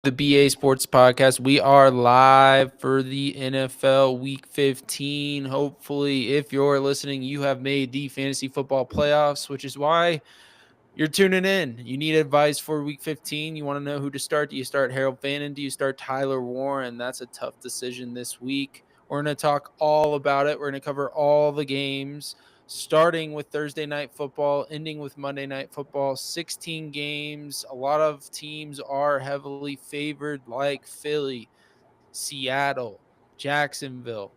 the BA Sports Podcast. We are live for the NFL Week 15. Hopefully, if you're listening, you have made the fantasy football playoffs, which is why you're tuning in. You need advice for Week 15. You want to know who to start. Do you start Harold Fannin? Do you start Tyler Warren? That's a tough decision this week. We're going to talk all about it. We're going to cover all the games, starting with Thursday night football, ending with Monday night football. 16 games. A lot of teams are heavily favored, like Philly, Seattle, Jacksonville.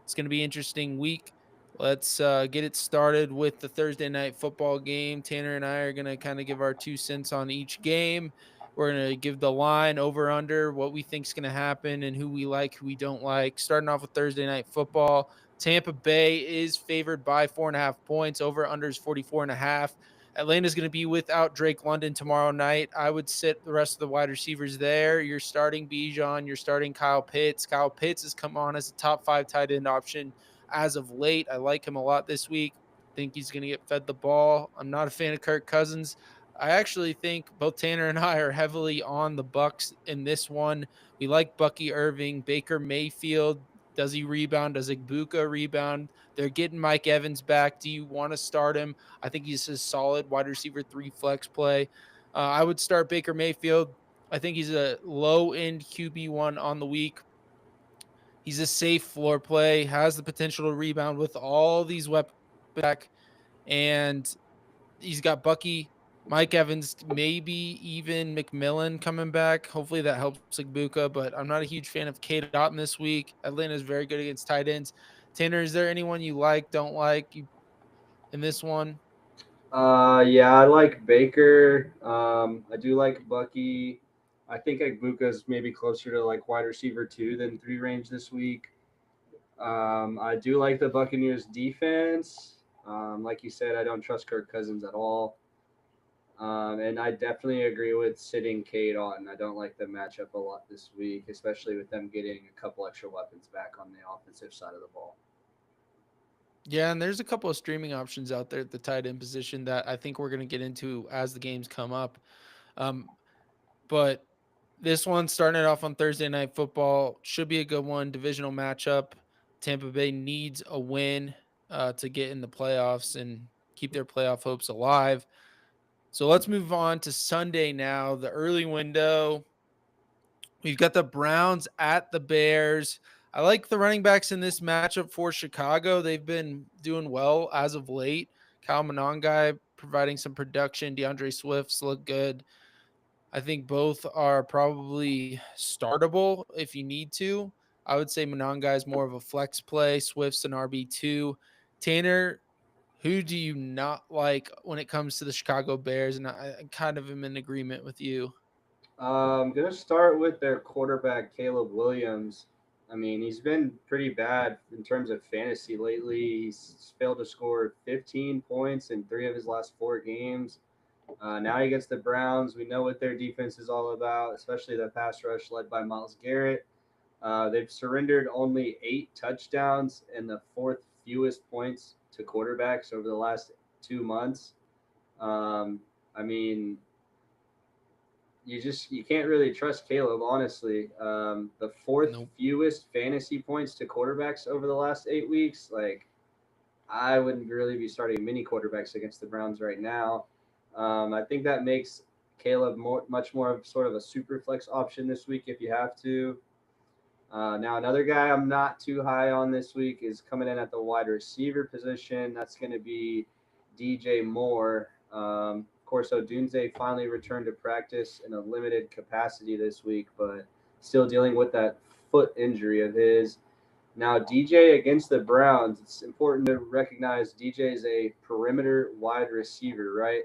It's going to be an interesting week. Let's get it started with the Thursday night football game. Tanner and I are going to kind of give our 2 cents on each game. We're going to give the line over under, what we think is going to happen, and who we like, who we don't like. Starting off with Thursday night football, Tampa Bay is favored by 4.5 points. Over under is 44.5. Atlanta's going to be without Drake London tomorrow night. I would sit the rest of the wide receivers there. You're starting Bijan. You're starting Kyle Pitts. Kyle Pitts has come on as a top 5 tight end option as of late. I like him a lot this week. Think he's going to get fed the ball. I'm not a fan of Kirk Cousins. I actually think both Tanner and I are heavily on the Bucks in this one. We like Bucky Irving, Baker Mayfield. Does he rebound? Does Igbuka rebound? They're getting Mike Evans back. Do you want to start him? I think he's a solid wide receiver 3 flex play. I would start Baker Mayfield. I think he's a low-end QB1 on the week. He's a safe floor play, has the potential to rebound with all these weapons back, and he's got Bucky, Mike Evans, maybe even McMillan coming back. Hopefully that helps Igbuka, but I'm not a huge fan of Cade Otton this week. Atlanta is very good against tight ends. Tanner, is there anyone you like, don't like in this one? Yeah, I like Baker. I do like Bucky. I think Igbuka's maybe closer to like wide receiver 2 than 3 range this week. I do like the Buccaneers defense. Like you said, I don't trust Kirk Cousins at all. And I definitely agree with sitting Cade on. I don't like the matchup a lot this week, especially with them getting a couple extra weapons back on the offensive side of the ball. Yeah, and there's a couple of streaming options out there at the tight end position that I think we're going to get into as the games come up. Um, but this one starting it off on Thursday night football should be a good one. Divisional matchup. Tampa Bay needs a win to get in the playoffs and keep their playoff hopes alive. So let's move on to Sunday now, the early window. We've got the Browns at the Bears. I like the running backs in this matchup for Chicago. They've been doing well as of late. Kyle Monangai providing some production. DeAndre Swift's look good. I think both are probably startable if you need to. I would say Monangai is more of a flex play. Swift's an RB2. Tanner, who do you not like when it comes to the Chicago Bears? And I kind of am in agreement with you. I'm gonna start with their quarterback Caleb Williams. I mean, he's been pretty bad in terms of fantasy lately. He's failed to score 15 points in 3 of his last 4 games. Now he gets the Browns. We know what their defense is all about, especially the pass rush led by Miles Garrett. They've surrendered only 8 touchdowns and the fourth fewest points to quarterbacks over the last 2 months. Um, I mean, you can't really trust Caleb, honestly. The fourth Nope. fewest fantasy points to quarterbacks over the last 8 weeks. Like, I wouldn't really be starting many quarterbacks against the Browns right now. I think that makes Caleb much more of sort of a super flex option this week if you have to. Now, another guy I'm not too high on this week is coming in at the wide receiver position. That's going to be DJ Moore. Of course, Odunze finally returned to practice in a limited capacity this week, but still dealing with that foot injury of his. Now, DJ against the Browns, it's important to recognize DJ is a perimeter wide receiver, right?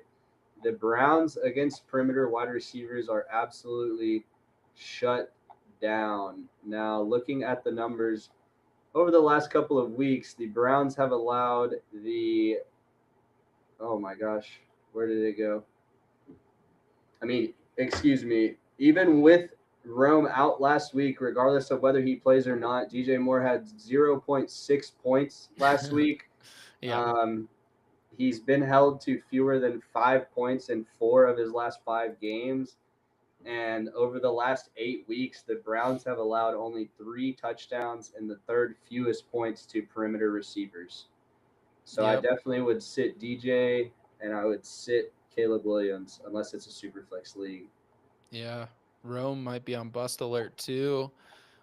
The Browns against perimeter wide receivers are absolutely shut down. Now, looking at the numbers over the last couple of weeks, the Browns have allowed the oh my gosh, where did it go? I mean, excuse me. Even with Rome out last week, regardless of whether he plays or not, DJ Moore had zero point 0.6 points last week. Yeah. Um, he's been held to fewer than 5 points in 4 of his last 5 games. And over the last 8 weeks, the Browns have allowed only 3 touchdowns and the third fewest points to perimeter receivers. So I Yep. definitely would sit DJ and I would sit Caleb Williams unless it's a super flex league. Yeah. Rome might be on bust alert too.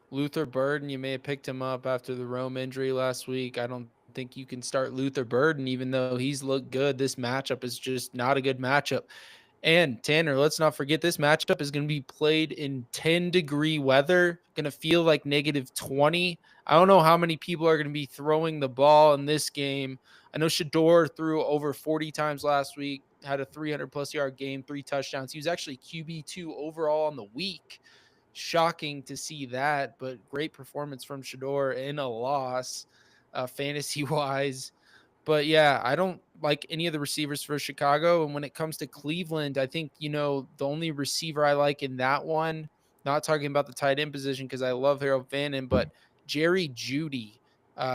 Luther Burden, you may have picked him up after the Rome injury last week. I don't think you can start Luther Burden, even though he's looked good. This matchup is just not a good matchup. And Tanner, let's not forget this matchup is going to be played in 10-degree weather, going to feel like -20. I don't know how many people are going to be throwing the ball in this game. I know Shador threw over 40 times last week, had a 300 plus yard game, 3 touchdowns. He was actually QB2 overall on the week. Shocking to see that, but great performance from Shador in a loss, fantasy wise. But yeah, I don't like any of the receivers for Chicago. And when it comes to Cleveland, I think, the only receiver I like in that one, not talking about the tight end position because I love Harold Fannin, but Jerry Judy.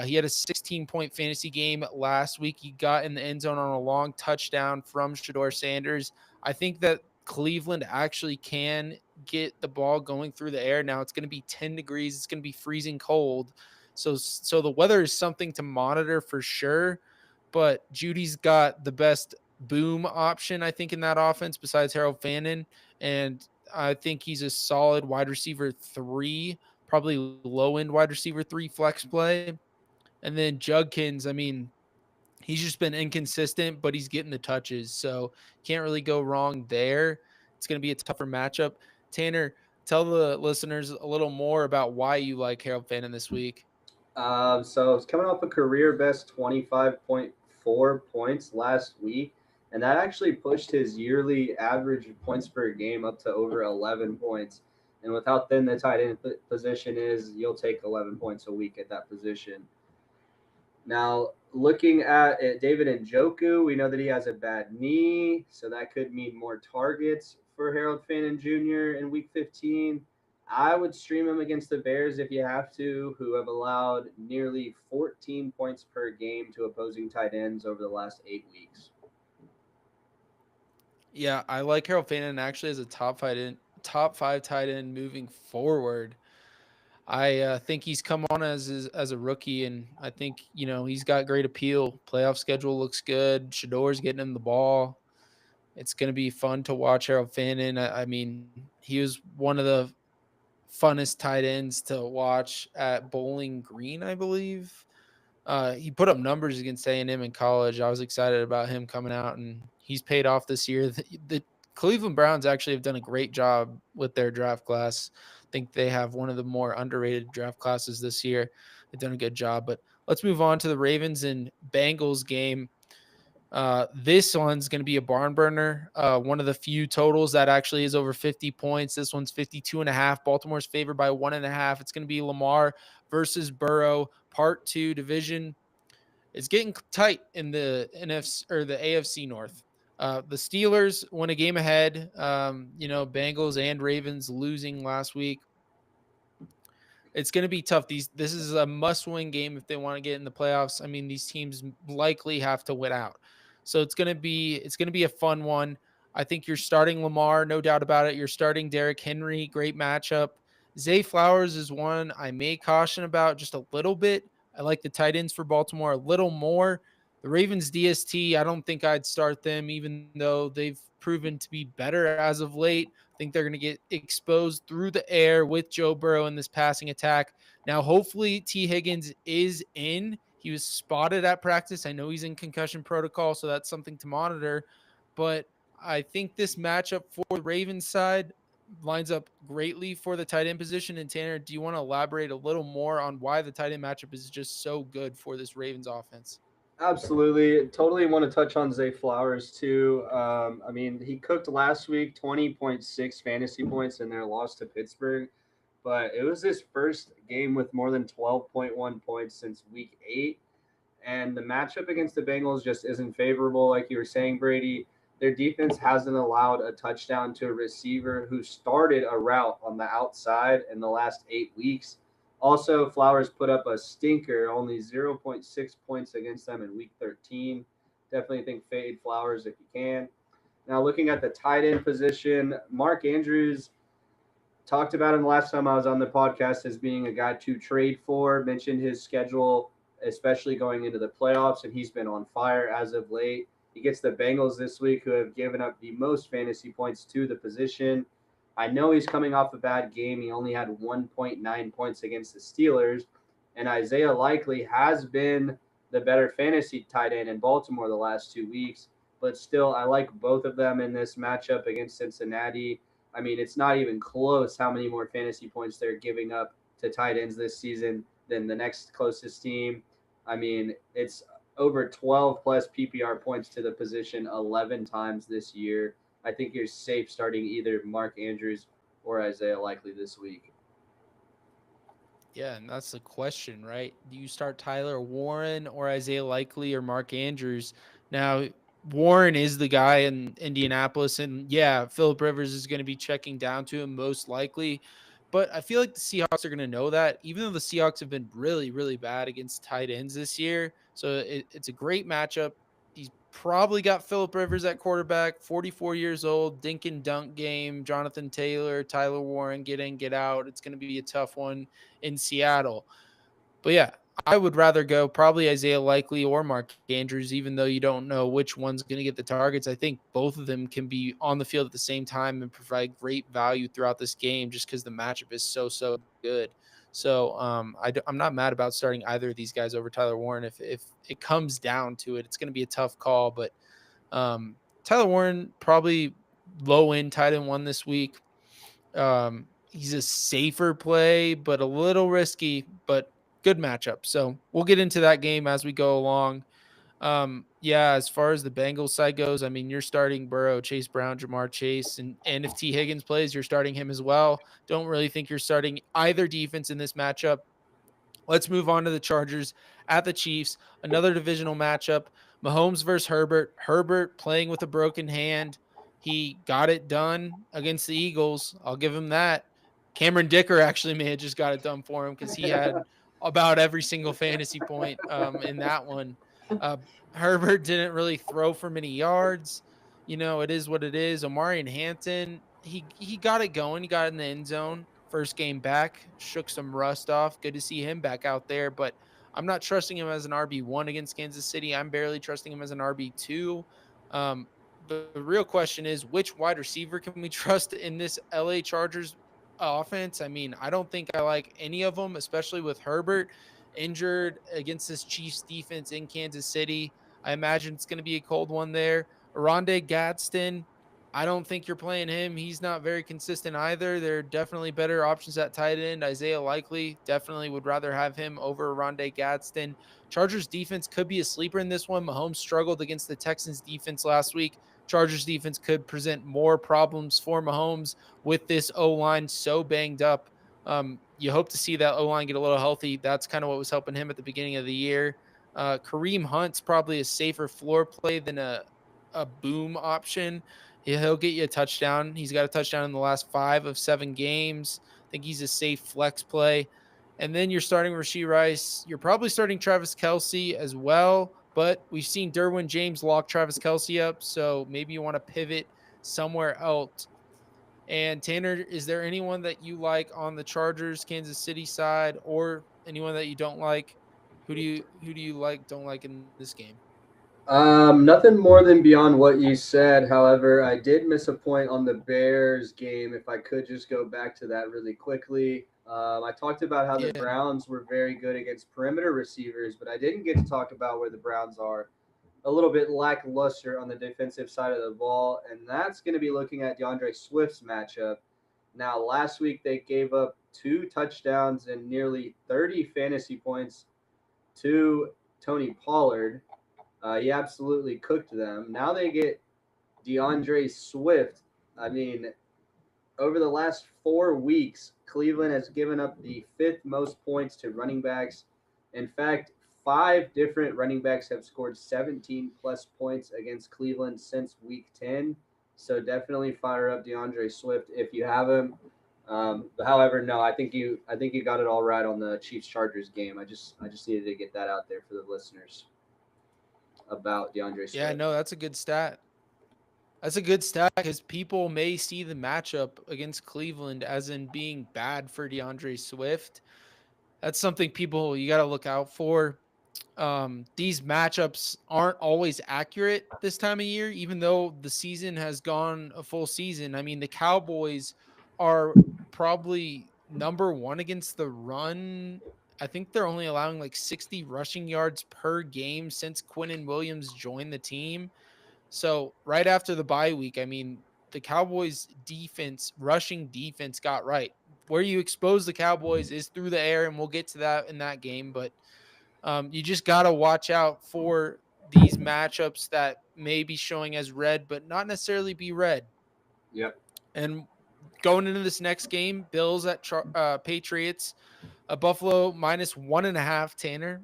He had a 16-point fantasy game last week. He got in the end zone on a long touchdown from Shador Sanders. I think that Cleveland actually can get the ball going through the air. Now it's going to be 10 degrees. It's going to be freezing cold. So the weather is something to monitor for sure, but Judy's got the best boom option, I think, in that offense besides Harold Fannin. And I think he's a solid wide receiver 3, probably low end wide receiver 3 flex play. And then Judkins, I mean, he's just been inconsistent, but he's getting the touches. So can't really go wrong there. It's going to be a tougher matchup. Tanner, tell the listeners a little more about why you like Harold Fannin this week. So it's coming off a career best 25.4 points last week, and that actually pushed his yearly average points per game up to over 11 points. And with how thin the tight end position is, you'll take 11 points a week at that position. Now, looking at David Njoku, we know that he has a bad knee, so that could mean more targets for Harold Fannin Jr. in Week 15. I would stream him against the Bears if you have to, who have allowed nearly 14 points per game to opposing tight ends over the last 8 weeks. Yeah, I like Harold Fannin actually as a top 5 tight end moving forward. I think he's come on as a rookie, and I think he's got great appeal. Playoff schedule looks good. Shador's getting him the ball. It's going to be fun to watch Harold Fannin. I mean, he was one of the funnest tight ends to watch at Bowling Green, I believe. He put up numbers against A&M in college. I was excited about him coming out, and he's paid off this year. The Cleveland Browns actually have done a great job with their draft class. I think they have one of the more underrated draft classes this year. They've done a good job. But let's move on to the Ravens and Bengals game. This one's going to be a barn burner. One of the few totals that actually is over 50 points. This one's 52.5. Baltimore's favored by 1.5. It's going to be Lamar versus Burrow, part 2 division. It's getting tight in the NFC or the AFC North. The Steelers went a game ahead. Bengals and Ravens losing last week. It's going to be tough. This is a must-win game if they want to get in the playoffs. I mean, these teams likely have to win out. So it's going to be a fun one. I think you're starting Lamar, no doubt about it. You're starting Derrick Henry, great matchup. Zay Flowers is one I may caution about just a little bit. I like the tight ends for Baltimore a little more. The Ravens DST, I don't think I'd start them, even though they've proven to be better as of late. I think they're going to get exposed through the air with Joe Burrow in this passing attack. Now, hopefully, T. Higgins is in. He was spotted at practice. I know he's in concussion protocol, so that's something to monitor. But I think this matchup for the Ravens side lines up greatly for the tight end position. And Tanner, do you want to elaborate a little more on why the tight end matchup is just so good for this Ravens offense? Absolutely. Totally want to touch on Zay Flowers too. I mean, he cooked last week 20.6 fantasy points in their loss to Pittsburgh, but it was his first game with more than 12.1 points since week 8. And the matchup against the Bengals just isn't favorable. Like you were saying, Brady, their defense hasn't allowed a touchdown to a receiver who started a route on the outside in the last 8 weeks. Also, Flowers put up a stinker, only zero point 0.6 points against them in week 13. Definitely think fade Flowers if you can. Now, looking at the tight end position, Mark Andrews talked about him last time I was on the podcast as being a guy to trade for. Mentioned his schedule, especially going into the playoffs, and he's been on fire as of late. He gets the Bengals this week, who have given up the most fantasy points to the position. I know he's coming off a bad game. He only had 1.9 points against the Steelers, and Isaiah Likely has been the better fantasy tight end in Baltimore the last 2 weeks. But still, I like both of them in this matchup against Cincinnati. I mean, it's not even close how many more fantasy points they're giving up to tight ends this season than the next closest team. I mean, it's over 12 plus PPR points to the position 11 times this year. I think you're safe starting either Mark Andrews or Isaiah Likely this week. Yeah, and that's the question, right? Do you start Tyler Warren or Isaiah Likely or Mark Andrews? Now, Warren is the guy in Indianapolis, and yeah, Philip Rivers is going to be checking down to him most likely. But I feel like the Seahawks are going to know that, even though the Seahawks have been really, really bad against tight ends this year. So it's a great matchup. He's probably got Philip Rivers at quarterback, 44 years old, dink and dunk game. Jonathan Taylor, Tyler Warren, get in, get out. It's going to be a tough one in Seattle. But yeah, I would rather go probably Isaiah Likely or Mark Andrews, even though you don't know which one's going to get the targets. I think both of them can be on the field at the same time and provide great value throughout this game just because the matchup is so good. So I'm not mad about starting either of these guys over Tyler Warren. If it comes down to it, it's going to be a tough call. But Tyler Warren probably low end tight end one this week. He's a safer play, but a little risky, but good matchup. So we'll get into that game as we go along. Yeah, as far as the Bengals side goes, I mean, you're starting Burrow, Chase Brown, Jamar Chase, and if T. Higgins plays, you're starting him as well. Don't really think you're starting either defense in this matchup. Let's move on to the Chargers at the Chiefs. Another divisional matchup. Mahomes versus Herbert. Herbert playing with a broken hand. He got it done against the Eagles. I'll give him that. Cameron Dicker actually may have just got it done for him because he had about every single fantasy point in that one. Uh, Herbert didn't really throw for many yards. You know, it is what it is. Omarion Hampton, he got it going. He got in the end zone first game back, shook some rust off. Good to see him back out there, but I'm not trusting him as an RB1 against Kansas City. I'm barely trusting him as an RB2. The real question is, which wide receiver can we trust in this LA Chargers offense? I mean, I don't think I like any of them, especially with Herbert injured against this Chiefs defense in Kansas City. I imagine it's going to be a cold one there. Rondé Gadsden, I don't think you're playing him. He's not very consistent either. There are definitely better options at tight end. Isaiah Likely definitely would rather have him over Rondé Gadsden. Chargers defense could be a sleeper in this one. Mahomes struggled against the Texans defense last week. Chargers defense could present more problems for Mahomes with this O-line so banged up. You hope to see that O-line get a little healthy. That's kind of what was helping him at the beginning of the year. Kareem Hunt's probably a safer floor play than a boom option. He'll get you a touchdown. He's got a touchdown in the last 5 of 7 games. I think he's a safe flex play. And then you're starting Rashee Rice. You're probably starting Travis Kelce as well, but we've seen Derwin James lock Travis Kelce up, so maybe you want to pivot somewhere else. And Tanner, is there anyone that you like on the Chargers, Kansas City side, or anyone that you don't like? Who do you like, don't like in this game? Nothing more than beyond what you said. However, I did miss a point on the Bears game. If I could just go back to that really quickly. I talked about how the Yeah. Browns were very good against perimeter receivers, but I didn't get to talk about where the Browns are a little bit lackluster on the defensive side of the ball, and that's going to be looking at DeAndre Swift's matchup. Now, last week they gave up 2 touchdowns and nearly 30 fantasy points to Tony Pollard. He absolutely cooked them. Now they get DeAndre Swift. I mean, over the last 4 weeks, Cleveland has given up the 5th most points to running backs. In fact, 5 different running backs have scored 17 plus points against Cleveland since week 10. So definitely fire up DeAndre Swift if you have him. However, no, I think you got it all right on the Chiefs Chargers game. I just needed to get that out there for the listeners about DeAndre Yeah, Swift. no, that's a good stat. That's a good stat because people may see the matchup against Cleveland as in being bad for DeAndre Swift. That's something people you got to look out for. These matchups aren't always accurate this time of year, even though the season has gone a full season. I mean, the Cowboys are probably number one against the run. I think they're only allowing like 60 rushing yards per game since Quinnen Williams joined the team. So right after the bye week, I mean, the Cowboys defense, rushing defense got right. Where you expose the Cowboys is through the air, and we'll get to that in that game. But you just got to watch out for these matchups that may be showing as red, but not necessarily be red. Yep. And going into this next game, Bills at Patriots, Buffalo minus 1.5, Tanner,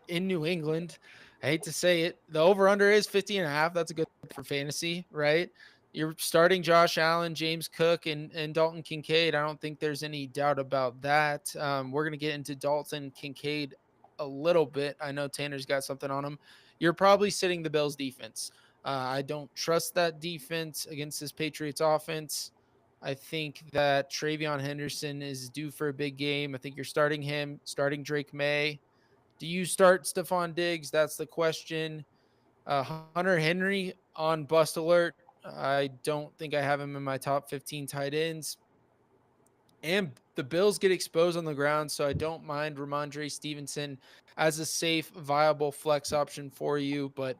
in New England. I hate to say it. The over-under is 50.5. That's a good for fantasy, right? You're starting Josh Allen, James Cook, and Dalton Kincaid. I don't think there's any doubt about that. We're going to get into Dalton Kincaid a little bit. I know Tanner's got something on him. You're probably sitting the Bills defense. I don't trust that defense against this Patriots offense. I think that Travion Henderson is due for a big game. I think you're starting him, starting Drake May. Do you start Stephon Diggs? That's the question. Hunter Henry on bust alert. I don't think I have him in my top 15 tight ends. And the Bills get exposed on the ground, so I don't mind Ramondre Stevenson as a safe, viable flex option for you, but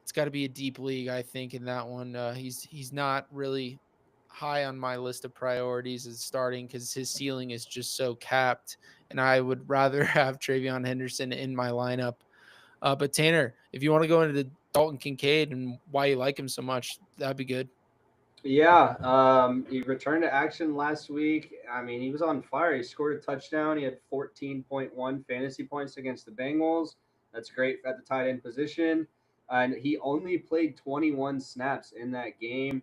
it's got to be a deep league, I think, in that one. He's not really high on my list of priorities as starting because his ceiling is just so capped, and I would rather have Travion Henderson in my lineup. But Tanner, if you want to go into the Dalton Kincaid and why you like him so much, that'd be good. Yeah, he returned to action last week. I mean, he was on fire. He scored a touchdown. He had 14.1 fantasy points against the Bengals. That's great at the tight end position. And he only played 21 snaps in that game.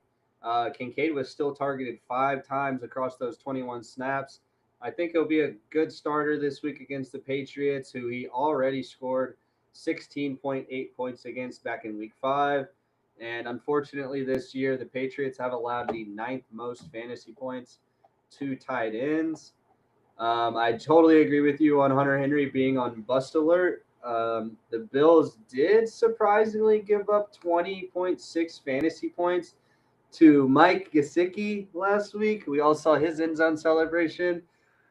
Kincaid was still targeted 5 times across those 21 snaps. I think he'll be a good starter this week against the Patriots, who he already scored 16.8 points against back in week 5. And unfortunately, this year, the Patriots have allowed the ninth most fantasy points to tight ends. I totally agree with you on Hunter Henry being on bust alert. The Bills did surprisingly give up 20.6 fantasy points to Mike Gesicki last week. We all saw his end zone celebration.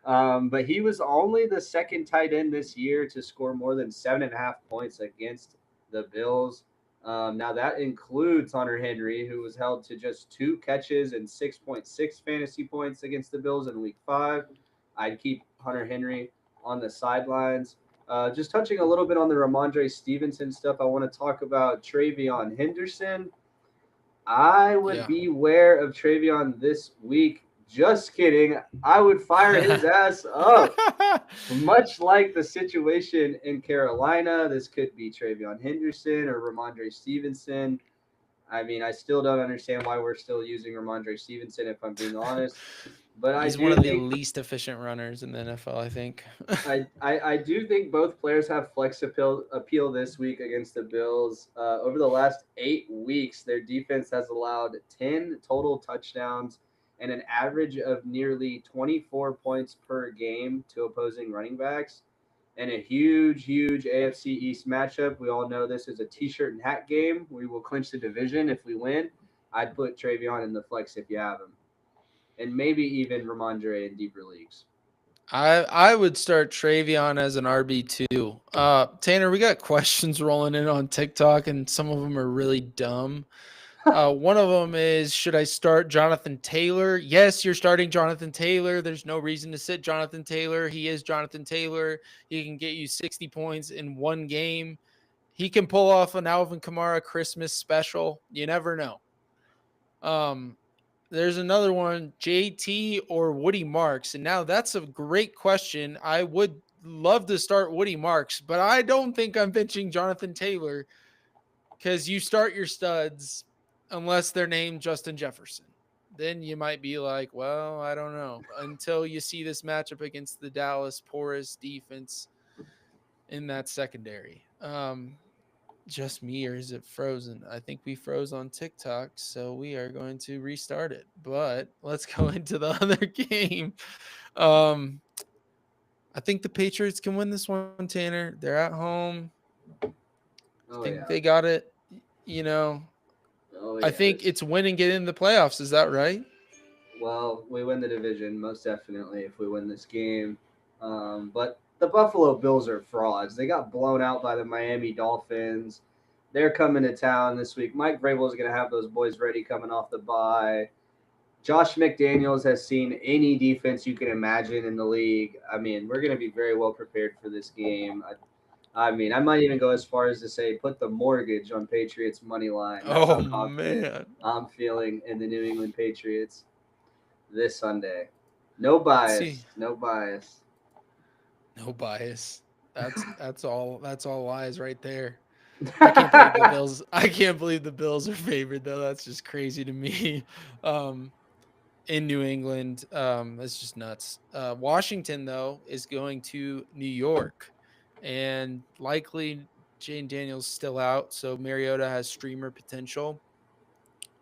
But he was only the second tight end this year to score more than 7.5 points against the Bills. Now that includes Hunter Henry, who was held to just 2 catches and 6.6 fantasy points against the Bills in Week 5. I'd keep Hunter Henry on the sidelines. Just touching a little bit on the Ramondre Stevenson stuff, I want to talk about Travion Henderson. I would Yeah. beware of Travion this week. Just kidding. I would fire his ass up. Much like the situation in Carolina, this could be Travion Henderson or Ramondre Stevenson. I mean, I still don't understand why we're still using Ramondre Stevenson, if I'm being honest. But I He's one do of the think least efficient runners in the NFL, I think. I do think both players have flex appeal this week against the Bills. Over the last 8 weeks, their defense has allowed 10 total touchdowns and an average of nearly 24 points per game to opposing running backs. And a huge AFC East matchup. We all know this is a t-shirt and hat game. We will clinch the division if we win. I'd put Travion in the flex if you have him, and maybe even Ramondre in deeper leagues. I would start Travion as an RB2. Tanner, we got questions rolling in on TikTok, and some of them are really dumb. One of them is, should I start Jonathan Taylor? Yes, you're starting Jonathan Taylor. There's no reason to sit Jonathan Taylor. He is Jonathan Taylor. He can get you 60 points in one game. He can pull off an Alvin Kamara Christmas special. You never know. Um, there's another one, JT or Woody Marks. And now that's a great question. I would love to start Woody Marks, but I don't think I'm benching Jonathan Taylor because you start your studs unless they're named Justin Jefferson. Then you might be like, well, I don't know, until you see this matchup against the Dallas porous defense in that secondary. just me or is it frozen? I think we froze on TikTok, so we are going to restart it. But let's go into the other game. Um, I think the Patriots can win this one, Tanner. They're at home. I Oh think yeah. they got it. You know, Oh I yeah. think it's win and get in the playoffs. Is that right? Well, we win the division most definitely if we win this game. But the Buffalo Bills are frauds. They got blown out by the Miami Dolphins. They're coming to town this week. Mike Vrabel is going to have those boys ready coming off the bye. Josh McDaniels has seen any defense you can imagine in the league. I mean, we're going to be very well prepared for this game. I mean, I might even go as far as to say put the mortgage on Patriots money line. That's Oh how confident man. I'm feeling in the New England Patriots this Sunday. No See, bias. No bias. no bias. That's all lies right there. I can't believe the Bills. I can't believe the Bills are favored though. That's just crazy to me. Um, in New England, that's just nuts. Washington though is going to New York, and likely Jane Daniels still out, so Mariota has streamer potential.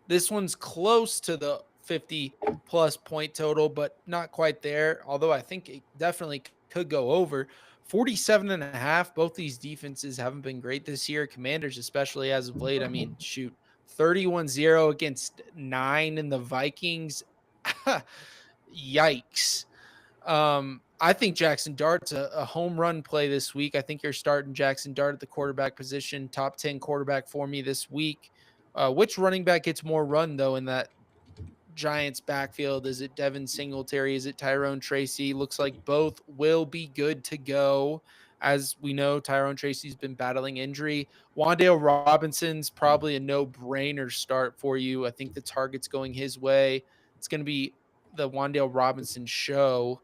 This one's close to the 50 plus point total, but not quite there. Although I think it definitely could go over 47 and a half. Both these defenses haven't been great this year. Commanders, especially as of late. I mean, shoot, 31-0 against 9 in the Vikings. Yikes. I think Jackson Dart's a home run play this week. I think you're starting Jackson Dart at the quarterback position, top 10 quarterback for me this week. Which running back gets more run, though, in that Giants backfield? Is it Devin Singletary? Is it Tyrone Tracy? Looks like both will be good to go. As we know, Tyrone Tracy's been battling injury. Wan'Dale Robinson's probably a no-brainer start for you. I think the target's going his way. It's going to be the Wan'Dale Robinson show.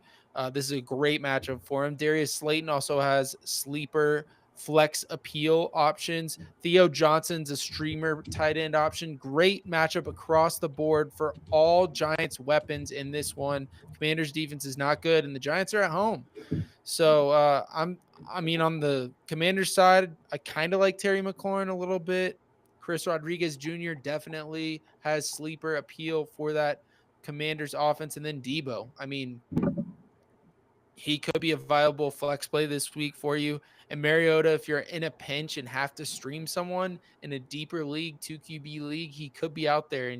This is a great matchup for him. Darius Slayton also has sleeper flex appeal options. Theo Johnson's a streamer tight end option. Great matchup across the board for all Giants weapons in this one. Commanders defense is not good, and the Giants are at home. So I mean, on the Commanders side, I kind of like Terry McLaurin a little bit. Chris Rodriguez Jr. definitely has sleeper appeal for that Commanders offense, and then Debo. I mean, he could be a viable flex play this week for you. And Mariota, if you're in a pinch and have to stream someone in a deeper league, 2 QB league, he could be out there,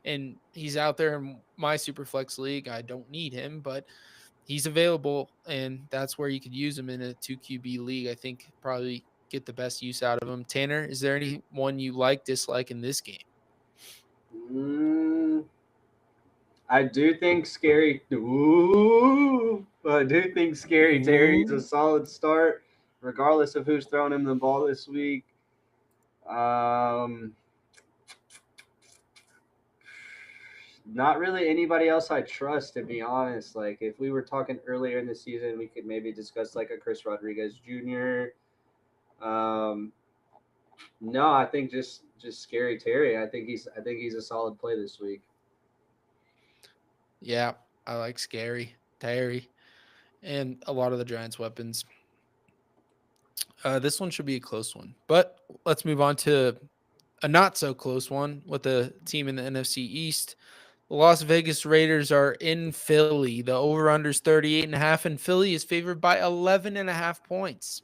and he's out there in my super flex league. I don't need him, but he's available, and that's where you could use him in a 2 QB league. I think probably get the best use out of him. Tanner, is there anyone you like, dislike in this game? Mm, I do think scary. Ooh, I do think Scary Terry's a Ooh. solid start, regardless of who's throwing him the ball this week. Um, Not really anybody else I trust, to be honest. Like, if we were talking earlier in the season, we could maybe discuss like a Chris Rodriguez Jr. Um, no, I think just Scary Terry. I think he's a solid play this week. Yeah, I like Scary Terry and a lot of the Giants' weapons. This one should be a close one, but let's move on to a not so close one with the team in the NFC East. The Las Vegas Raiders are in Philly. The over-under is 38.5, and Philly is favored by 11.5 points.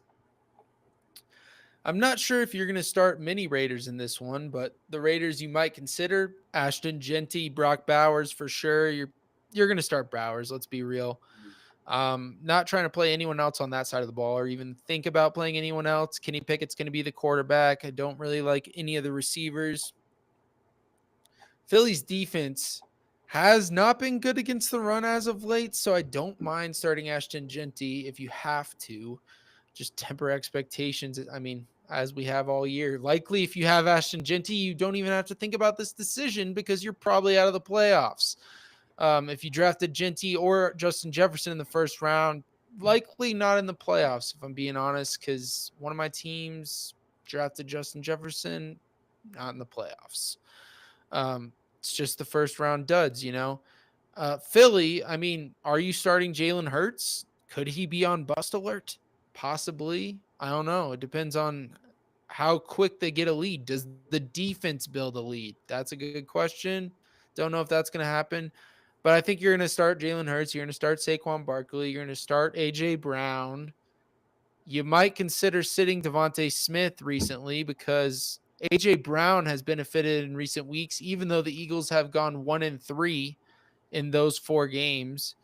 I'm not sure if you're going to start many Raiders in this one, but the Raiders you might consider Ashton Genty, Brock Bowers for sure. You're going to start Bowers. Let's be real. Not trying to play anyone else on that side of the ball or even think about playing anyone else. Kenny Pickett's going to be the quarterback. I don't really like any of the receivers. Philly's defense has not been good against the run as of late, so I don't mind starting Ashton Genty if you have to. Just temper expectations. I mean, as we have all year. Likely, if you have Ashton Genty, you don't even have to think about this decision because you're probably out of the playoffs. If you drafted Genty or Justin Jefferson in the first round, likely not in the playoffs, if I'm being honest, because one of my teams drafted Justin Jefferson, not in the playoffs. It's just the first round duds, you know. Philly, I mean, are you starting Jalen Hurts? Could he be on bust alert? Possibly. I don't know. It depends on how quick they get a lead. Does the defense build a lead? That's a good question. Don't know if that's going to happen. But I think you're going to start Jalen Hurts. You're going to start Saquon Barkley. You're going to start A.J. Brown. You might consider sitting Devontae Smith recently because A.J. Brown has benefited in recent weeks, even though the Eagles have gone 1-3 in those 4 games.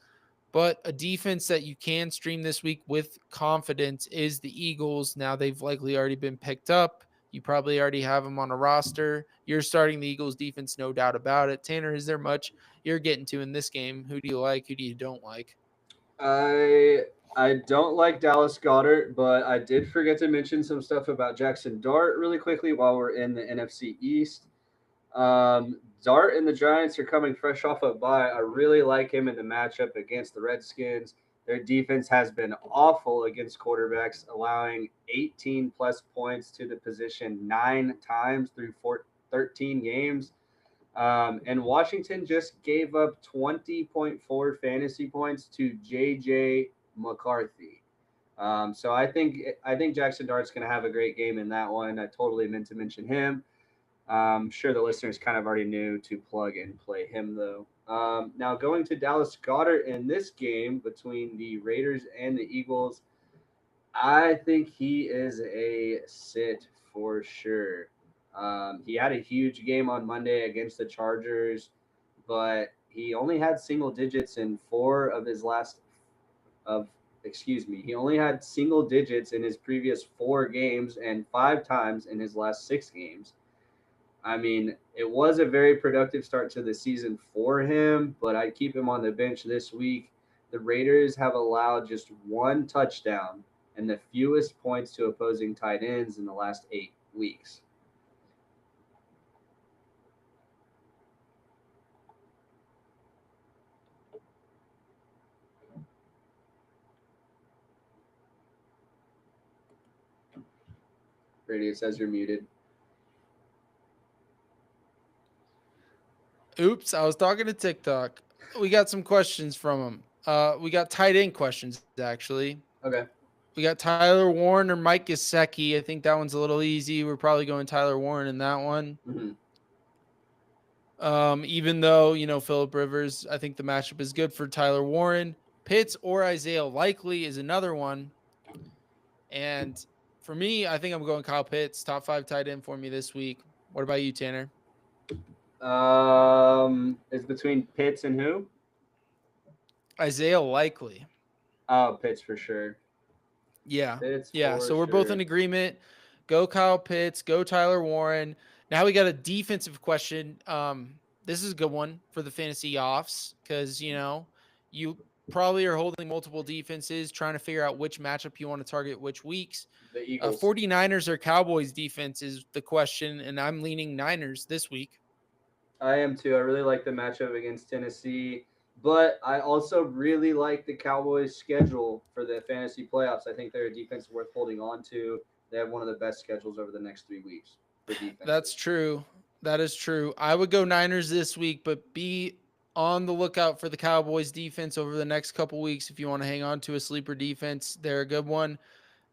But a defense that you can stream this week with confidence is the Eagles. Now they've likely already been picked up. You probably already have them on a roster. You're starting the Eagles defense, no doubt about it. Tanner, is there much you're getting to in this game? Who do you like? Who do you don't like? I don't like Dallas Goddard, but I did forget to mention some stuff about Jackson Dart really quickly while we're in the NFC East. Dart and the Giants are coming fresh off a bye. I really like him in the matchup against the Redskins. Their defense has been awful against quarterbacks, allowing 18 plus points to the position 9 times through 13 games. And Washington just gave up 20.4 fantasy points to J.J. McCarthy. So I think Jackson Dart's going to have a great game in that one. I totally meant to mention him. I'm sure the listeners kind of already knew to plug and play him, though. Now, going to Dallas Goedert in this game between the Raiders and the Eagles, I think he is a sit for sure. He had a huge game on Monday against the Chargers, but he only had single digits in 4 of his last of he only had single digits in his previous 4 games and 5 times in his last 6 games. I mean, it was a very productive start to the season for him, but I'd keep him on the bench this week. The Raiders have allowed just 1 touchdown and the fewest points to opposing tight ends in the last 8 weeks. Brady, it says you're muted. Oops, I was talking to TikTok. We got some questions from them. We got tight end questions, actually. Okay. We got Tyler Warren or Mike Gesicki. I think that one's a little easy. We're probably going Tyler Warren in that one. Mm-hmm. Even though, Phillip Rivers, I think the matchup is good for Tyler Warren. Pitts or Isaiah Likely is another one. And for me, I think I'm going Kyle Pitts, top 5 tight end for me this week. What about you, Tanner? It's between Pitts and who? Isaiah Likely. Oh, Pitts for sure. Yeah. Pitts yeah. for So we're both in agreement. Go Kyle Pitts, go Tyler Warren. Now we got a defensive question. This is a good one for the fantasy offs because, you probably are holding multiple defenses, trying to figure out which matchup you want to target which weeks. The Eagles. 49ers or Cowboys defense is the question, and I'm leaning Niners this week. I am too. I really like the matchup against Tennessee, but I also really like the Cowboys' schedule for the fantasy playoffs. I think they're a defense worth holding on to. They have one of the best schedules over the next 3 weeks for defense. That's true. That is true. I would go Niners this week, but be on the lookout for the Cowboys defense over the next couple weeks. If you want to hang on to a sleeper defense, they're a good one.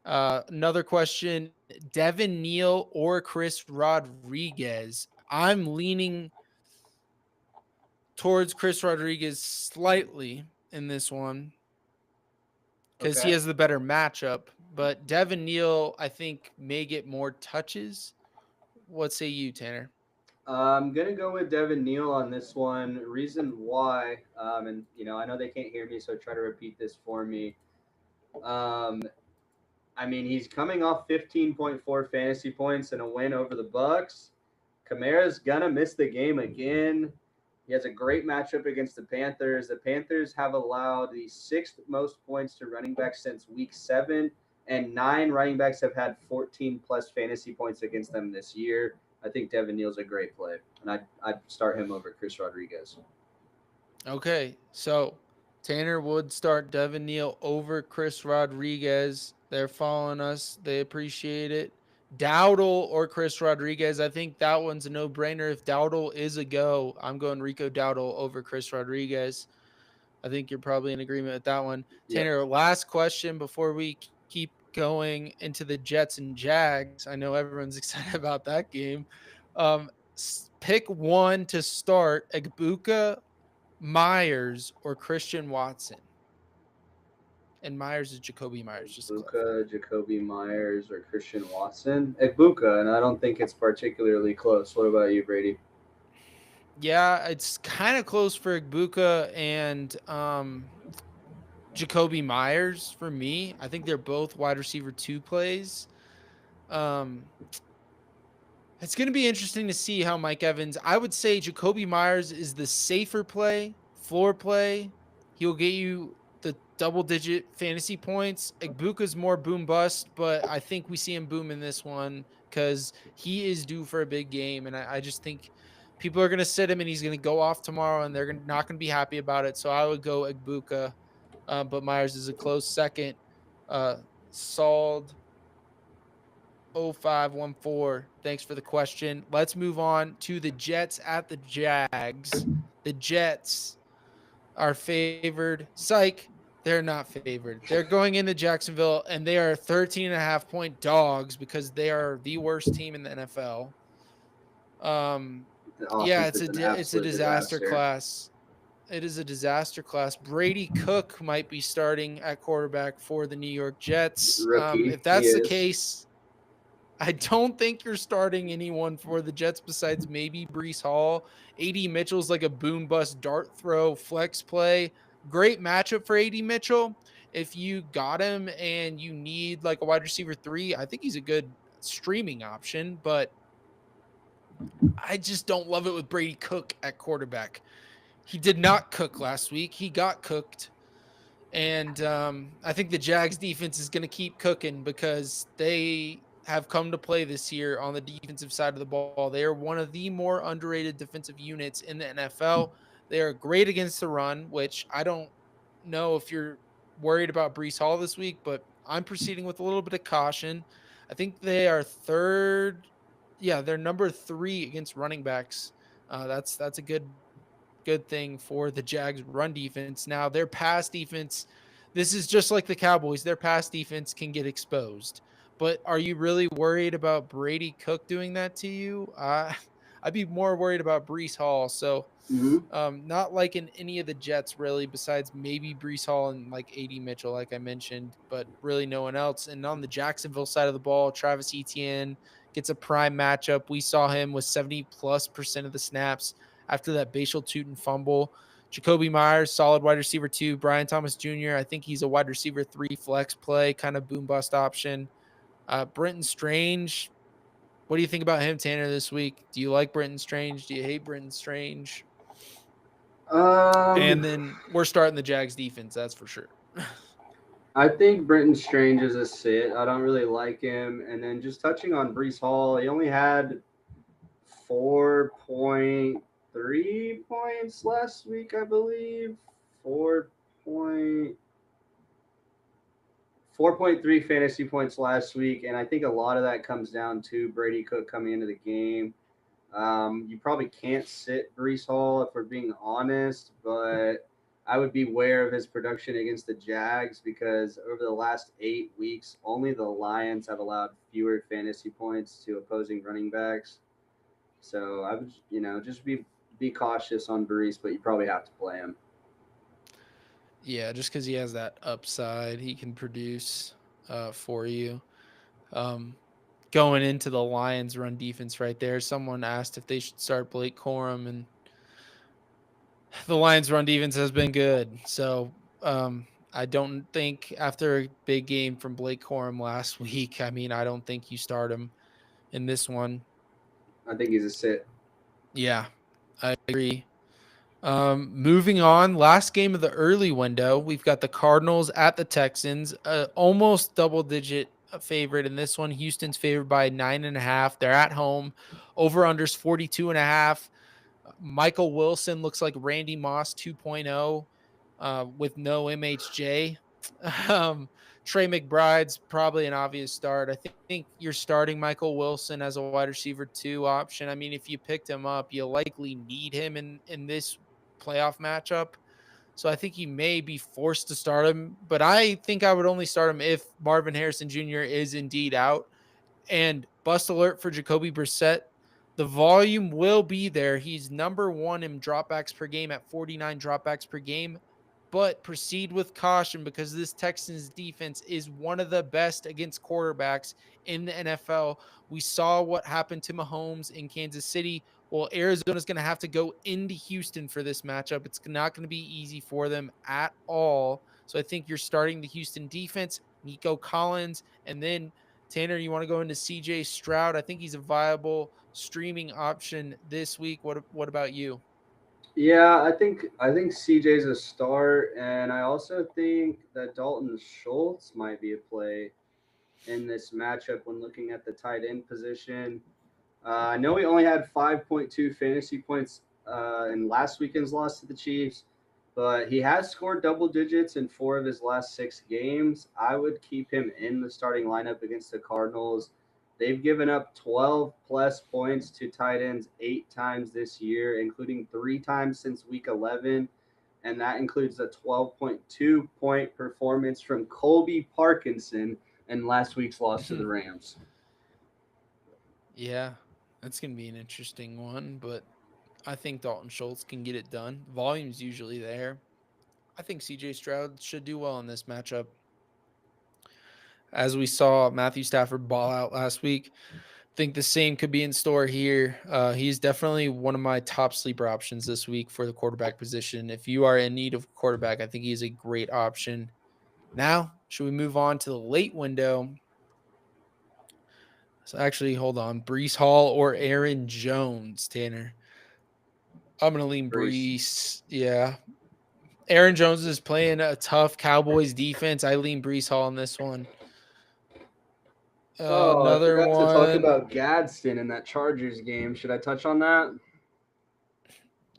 Another question, Devin Neal or Chris Rodriguez? I'm leaning towards Chris Rodriguez slightly in this one because he has the better matchup. But Devin Neal, I think, may get more touches. What say you, Tanner? I'm going to go with Devin Neal on this one. Reason why, and, I know they can't hear me, so try to repeat this for me. I mean, he's coming off 15.4 fantasy points and a win over the Bucks. Kamara's going to miss the game again. He has a great matchup against the Panthers. The Panthers have allowed the 6th most points to running backs since week 7, and 9 running backs have had 14-plus fantasy points against them this year. I think Devin Neal's a great play, and I'd start him over Chris Rodriguez. Okay, so Tanner would start Devin Neal over Chris Rodriguez. They're following us. They appreciate it. Dowdle or Chris Rodriguez. I think that one's a no-brainer. If Dowdle is a go, I'm going Rico Dowdle over Chris Rodriguez. I think you're probably in agreement with that one. Tanner, last question before we keep going into the Jets and Jags. I know everyone's excited about that game. Pick one to start: Egbuka, Myers, or Christian Watson. And Myers is Jacoby Myers, just to clarify. Egbuka, Jacoby Myers, or Christian Watson? Egbuka, and I don't think it's particularly close. What about you, Brady? Yeah, it's kind of close for Egbuka and Jacoby Myers for me. I think they're both wide receiver 2 plays. Um, it's going to be interesting to see how Mike Evans. I would say Jacoby Myers is the safer play, floor play. He'll get you the double-digit fantasy points. Egbuka's more boom bust, but I think we see him boom in this one because he is due for a big game, and I just think people are going to sit him, and he's going to go off tomorrow, and they're not going to be happy about it. So I would go Egbuka, but Myers is a close second. Sald 0514. Thanks for the question. Let's move on to the Jets at the Jags. The Jets are favored. Psych. They're not favored. They're going into Jacksonville and they are 13.5-point dogs because they are the worst team in the NFL. The Yeah, offense is an it's a absolute disaster class. It is a disaster class. Brady Cook might be starting at quarterback for the New York Jets. Rookie, If that's he the is. case, I don't think you're starting anyone for the Jets besides maybe Breece Hall. A.D. Mitchell's like a boom bust dart throw flex play. Great matchup for A.D. Mitchell. If you got him and you need like a wide receiver 3, I think he's a good streaming option, but I just don't love it with Brady Cook at quarterback. He did not cook last week. He got cooked. And I think the Jags defense is going to keep cooking because they have come to play this year on the defensive side of the ball. They are one of the more underrated defensive units in the NFL. They are great against the run, which I don't know if you're worried about Breece Hall this week, but I'm proceeding with a little bit of caution. I think they are third. Yeah, they're number 3 against running backs. That's a good thing for the Jags run defense. Now, their pass defense, this is just like the Cowboys. Their pass defense can get exposed. But are you really worried about Brady Cook doing that to you? I'd be more worried about Breece Hall. So, Mm-hmm. not like in any of the Jets, really, besides maybe Breece Hall and like A.D. Mitchell, like I mentioned, but really no one else. And on the Jacksonville side of the ball, Travis Etienne gets a prime matchup. We saw him with 70+% of the snaps after that Bashal Tutin fumble. Jacoby Myers, solid wide receiver 2. Brian Thomas Jr., I think he's a wide receiver 3 flex play, kind of boom bust option. Brenton Strange, what do you think about him, Tanner, this week? Do you like Brenton Strange? Do you hate Brenton Strange? And Um, then we're starting the Jags defense, that's for sure. I think Brenton Strange is a sit. I don't really like him. And then just touching on Breece Hall, he only had 4.3 points last week, I believe. 4.3 fantasy points last week, and I think a lot of that comes down to Brady Cook coming into the game. You probably can't sit Breece Hall if we're being honest, but I would beware of his production against the Jags because over the last 8 weeks, only the Lions have allowed fewer fantasy points to opposing running backs. So I would, just be cautious on Breece, but you probably have to play him. Yeah, just because he has that upside, he can produce for you. Going into the Lions run defense right there, someone asked if they should start Blake Corum, and the Lions run defense has been good. So I don't think after a big game from Blake Corum last week, I mean, I don't think you start him in this one. I think he's a sit. Yeah, I agree. Moving on, last game of the early window, we've got the Cardinals at the Texans, almost double-digit favorite in this one. Houston's favored by 9.5. They're at home. Over/unders 42.5. Michael Wilson looks like Randy Moss 2.0 with no MHJ. Trey McBride's probably an obvious start. I think you're starting Michael Wilson as a wide receiver 2 option. I mean, if you picked him up, you likely need him in this playoff matchup. So I think he may be forced to start him, but I think I would only start him if Marvin Harrison Jr. is indeed out. And bust alert for Jacoby Brissett. The volume will be there. He's number one in dropbacks per game at 49 dropbacks per game. But proceed with caution because this Texans defense is one of the best against quarterbacks in the NFL. We saw what happened to Mahomes in Kansas City. Well, Arizona's going to have to go into Houston for this matchup. It's not going to be easy for them at all. So I think you're starting the Houston defense, Nico Collins, and then Tanner, you want to go into CJ Stroud? I think he's a viable streaming option this week. What about you? Yeah, I think CJ's a start, and I also think that Dalton Schultz might be a play in this matchup when looking at the tight end position. I know he only had 5.2 fantasy points in last weekend's loss to the Chiefs, but he has scored double digits in 4 of his last 6 games. I would keep him in the starting lineup against the Cardinals. They've given up 12 plus points to tight ends 8 times this year, including 3 times since week 11. And that includes a 12.2 point performance from Colby Parkinson in last week's loss to the Rams. Yeah, that's going to be an interesting one, but I think Dalton Schultz can get it done. Volume's usually there. I think CJ Stroud should do well in this matchup. As we saw Matthew Stafford ball out last week, think the same could be in store here. He's definitely one of my top sleeper options this week for the quarterback position. If you are in need of a quarterback, I think he's a great option. Now, should we move on to the late window? So actually, hold on. Brees Hall or Aaron Jones, Tanner? I'm going to lean Brees. Yeah. Aaron Jones is playing a tough Cowboys defense. I lean Brees Hall in this one. Oh, I Another forgot to talk one. about Gadsden in that Chargers game. Should I touch on that?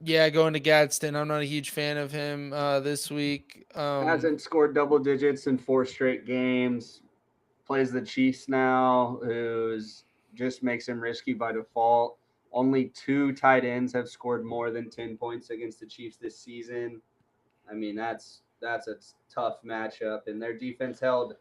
Yeah, going to Gadsden. I'm not a huge fan of him this week. Hasn't scored double digits in 4 straight games. Plays the Chiefs now, who's just makes him risky by default. Only 2 tight ends have scored more than 10 points against the Chiefs this season. I mean, that's a tough matchup, and their defense held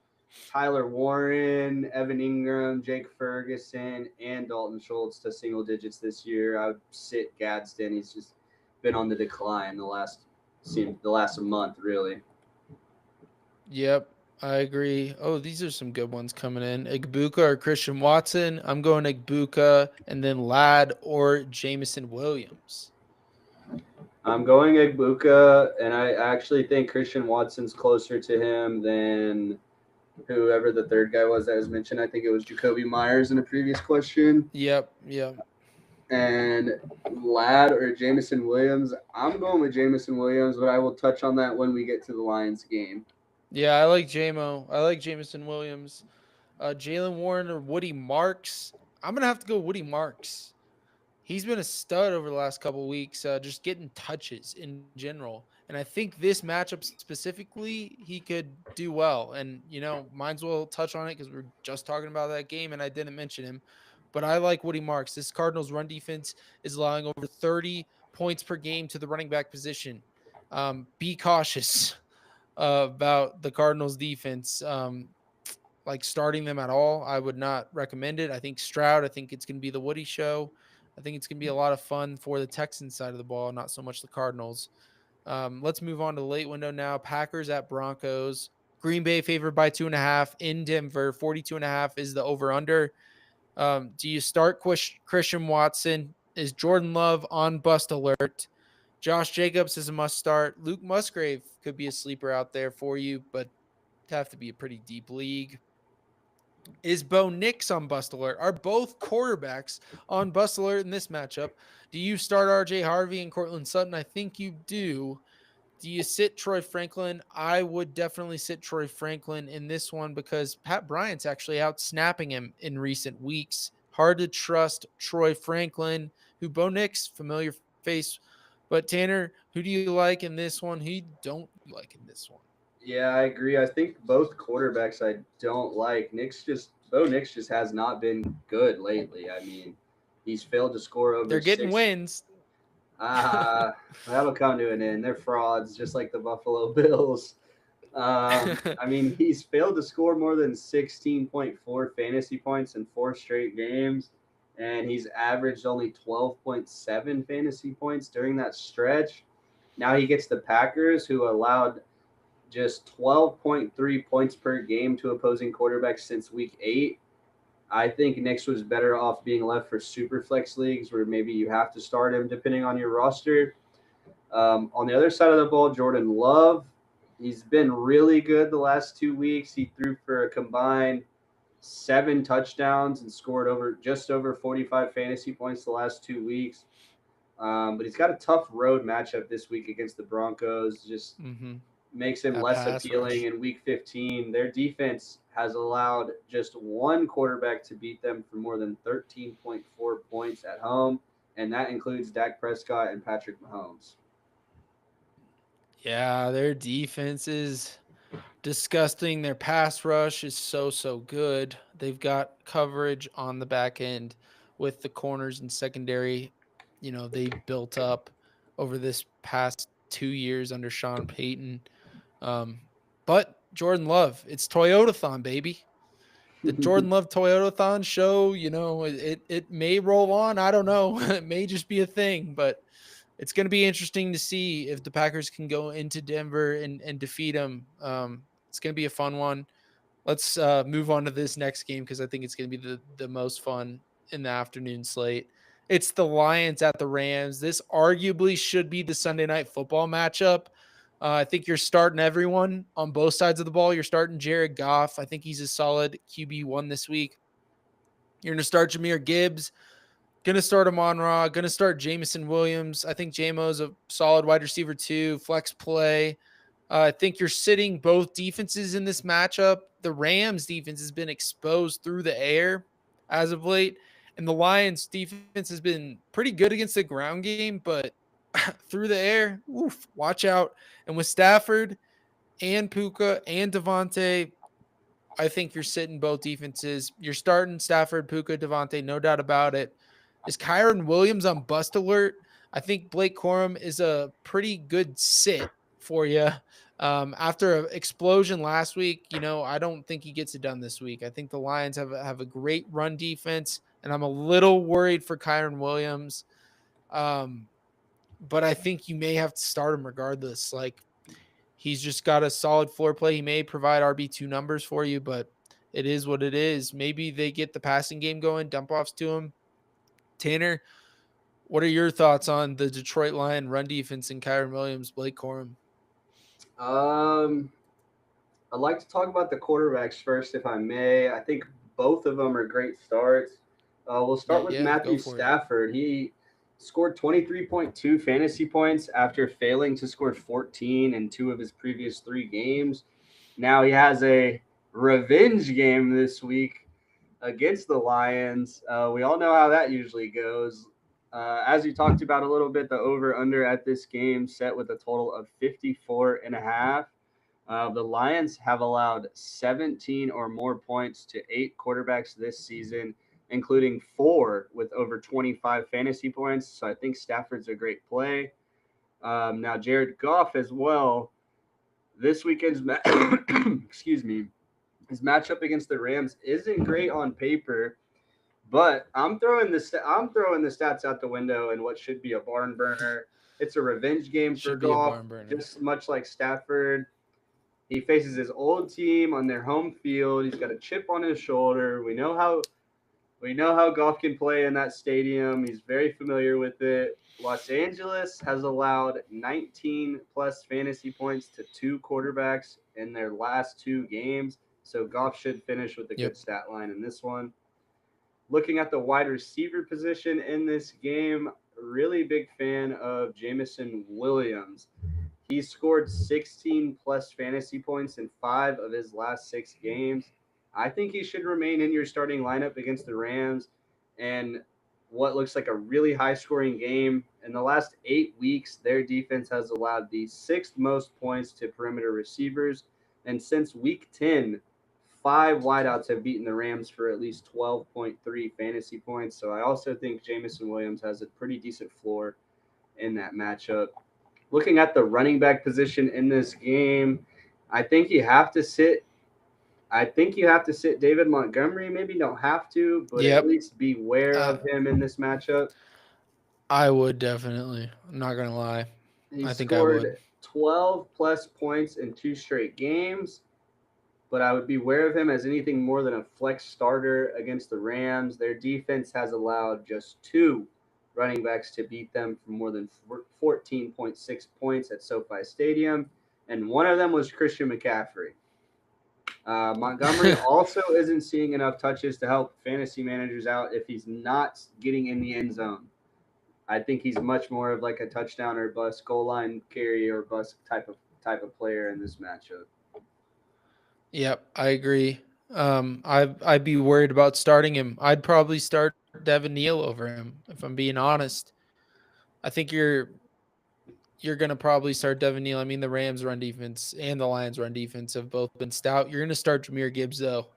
Tyler Warren, Evan Ingram, Jake Ferguson, and Dalton Schultz to single digits this year. I would sit Gadsden. He's just been on the decline the last month, really. Yep, I agree. Oh, these are some good ones coming in. Igbuka or Christian Watson. I'm going Igbuka, and then Ladd or Jameson Williams. I'm going Egbuka, and I actually think Christian Watson's closer to him than whoever the third guy was that was mentioned. I think it was Jacoby Myers in a previous question. Yep. And Ladd or Jameson Williams. I'm going with Jameson Williams, but I will touch on that when we get to the Lions game. Yeah, I like JMO. I like Jameson Williams. Jalen Warren or Woody Marks. I'm going to have to go Woody Marks. He's been a stud over the last couple of weeks, just getting touches in general. And I think this matchup specifically, he could do well. And, might as well touch on it because we're just talking about that game and I didn't mention him. But I like Woody Marks. This Cardinals run defense is allowing over 30 points per game to the running back position. Be cautious about the Cardinals defense. Like starting them at all, I would not recommend it. I think Stroud, I think it's going to be the Woody show. I think it's going to be a lot of fun for the Texans side of the ball, not so much the Cardinals. Let's move on to the late window now. Packers at Broncos. Green Bay favored by 2.5 in Denver. 42.5 is the over-under. Do you start Christian Watson? Is Jordan Love on bust alert? Josh Jacobs is a must start. Luke Musgrave could be a sleeper out there for you, but have to be a pretty deep league. Is Bo Nix on bust alert? Are both quarterbacks on bust alert in this matchup? Do you start RJ Harvey and Cortland Sutton? I think you do. Do you sit Troy Franklin? I would definitely sit Troy Franklin in this one because Pat Bryant's actually out snapping him in recent weeks. Hard to trust Troy Franklin, who Bo Nix, familiar face. But Tanner, who do you like in this one? Who don't you like in this one? Yeah, I agree. I think both quarterbacks I don't like. Bo Nix just has not been good lately. I mean, he's failed to score over They're getting wins. That'll come to an end. They're frauds, just like the Buffalo Bills. I mean, he's failed to score more than 16.4 fantasy points in 4 straight games, and he's averaged only 12.7 fantasy points during that stretch. Now he gets the Packers, who allowed just 12.3 points per game to opposing quarterbacks since week 8. I think Nix was better off being left for super flex leagues where maybe you have to start him depending on your roster. On the other side of the ball, Jordan Love, he's been really good the last 2 weeks. He threw for a combined 7 touchdowns and scored just over 45 fantasy points the last 2 weeks. But he's got a tough road matchup this week against the Broncos. Just makes him That less pass appealing rush. in week 15. Their defense has allowed just one quarterback to beat them for more than 13.4 points at home, and that includes Dak Prescott and Patrick Mahomes. Yeah, their defense is disgusting. Their pass rush is so good. They've got coverage on the back end with the corners and secondary. They've built up over this past 2 years under Sean Payton. But Jordan Love, it's Toyotathon, baby. The Jordan Love Toyotathon show, it may roll on. I don't know. It may just be a thing, but it's going to be interesting to see if the Packers can go into Denver and defeat them. It's going to be a fun one. Let's move on to this next game because I think it's going to be the most fun in the afternoon slate. It's the Lions at the Rams. This arguably should be the Sunday Night Football matchup. I think you're starting everyone on both sides of the ball. You're starting Jared Goff. I think he's a solid QB1 this week. You're going to start Jahmyr Gibbs. Going to start Amon-Ra. Going to start Jameson Williams. I think J-Mo's a solid wide receiver too. Flex play. I think you're sitting both defenses in this matchup. The Rams defense has been exposed through the air as of late, and the Lions defense has been pretty good against the ground game, but through the air, watch out. And with Stafford and Puka and Devontae, I think you're sitting both defenses. You're starting Stafford, Puka, Devontae, no doubt about it. Is Kyron Williams on bust alert? I think Blake Corum is a pretty good sit for you. After an explosion last week, I don't think he gets it done this week. I think the Lions have a great run defense, and I'm a little worried for Kyron Williams. But I think you may have to start him regardless. Like, he's just got a solid floor play. He may provide RB2 numbers for you, but it is what it is. Maybe they get the passing game going, dump offs to him. Tanner, what are your thoughts on the Detroit Lion run defense and Kyron Williams, Blake Corum? I'd like to talk about the quarterbacks first, if I may. I think both of them are great starts. We'll start with Yeah, go Matthew for it. Stafford. He scored 23.2 fantasy points after failing to score 14 in 2 of his previous 3 games. Now he has a revenge game this week against the Lions. We all know how that usually goes. As you talked about a little bit, the over-under at this game set with a total of 54.5. The Lions have allowed 17 or more points to 8 quarterbacks this season, including 4 with over 25 fantasy points. So I think Stafford's a great play. Now Jared Goff as well. This weekend's excuse me, his matchup against the Rams isn't great on paper, but I'm throwing the stats out the window in what should be a barn burner. It's a revenge game for Should be a Goff, barn burner. just much like Stafford. He faces his old team on their home field. He's got a chip on his shoulder. We know how Goff can play in that stadium. He's very familiar with it. Los Angeles has allowed 19 plus fantasy points to 2 quarterbacks in their last 2 games. So Goff should finish with a good stat line in this one. Looking at the wide receiver position in this game, really big fan of Jameson Williams. He scored 16 plus fantasy points in 5 of his last 6 games. I think he should remain in your starting lineup against the Rams and what looks like a really high scoring game. In the last 8 weeks, their defense has allowed the 6th most points to perimeter receivers. And since week 10, 5 wideouts have beaten the Rams for at least 12.3 fantasy points. So I also think Jameson Williams has a pretty decent floor in that matchup. Looking at the running back position in this game, I think you have to sit. I think you have to sit David Montgomery. Maybe don't have to, but at Yep. least beware of him in this matchup. I would definitely. I'm not gonna lie. He I think I would. scored 12 plus points in 2 straight games, but I would beware of him as anything more than a flex starter against the Rams. Their defense has allowed just 2 running backs to beat them for more than 14.6 points at SoFi Stadium, and one of them was Christian McCaffrey. Montgomery also isn't seeing enough touches to help fantasy managers out if he's not getting in the end zone. I think he's much more of like a touchdown or bust, goal line carry or bust type of player in this matchup. Yep, I agree. I'd be worried about starting him. I'd probably start Devin Neal over him if I'm being honest. I think you're gonna probably start Devin Neal. I mean, the Rams run defense and the Lions run defense have both been stout. You're gonna start Jahmyr Gibbs though,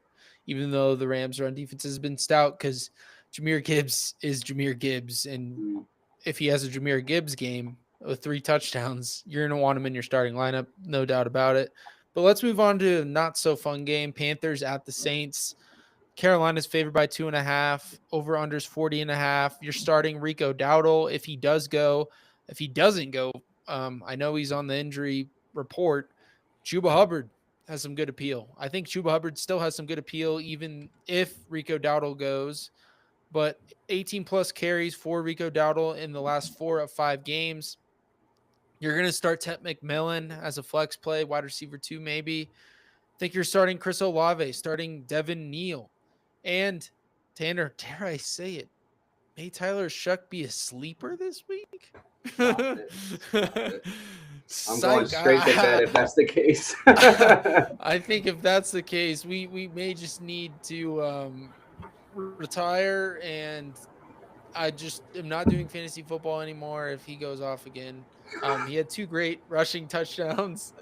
even though the Rams run defense has been stout, because Jahmyr Gibbs is Jahmyr Gibbs, and Mm. if he has a Jahmyr Gibbs game with 3 touchdowns, you're gonna want him in your starting lineup, no doubt about it. But let's move on to a not so fun game. Panthers at the Saints. Carolina's favored by 2.5. Over unders 40.5. You're starting Rico Dowdle if he does go. If he doesn't go, I know he's on the injury report. Chuba Hubbard has some good appeal. I think Chuba Hubbard still has some good appeal, even if Rico Dowdle goes. But 18 plus carries for Rico Dowdle in the last 4 of 5 games. You're going to start Ted McMillan as a flex play, wide receiver 2 maybe. I think you're starting Chris Olave, starting Devin Neal. And Tanner, dare I say it, may Tyler Shuck be a sleeper this week? Stop it. Stop it. I'm going Psych. straight to bed if that's the case. I think if that's the case, we may just need to retire, and I just am not doing fantasy football anymore if he goes off again. He had 2 great rushing touchdowns.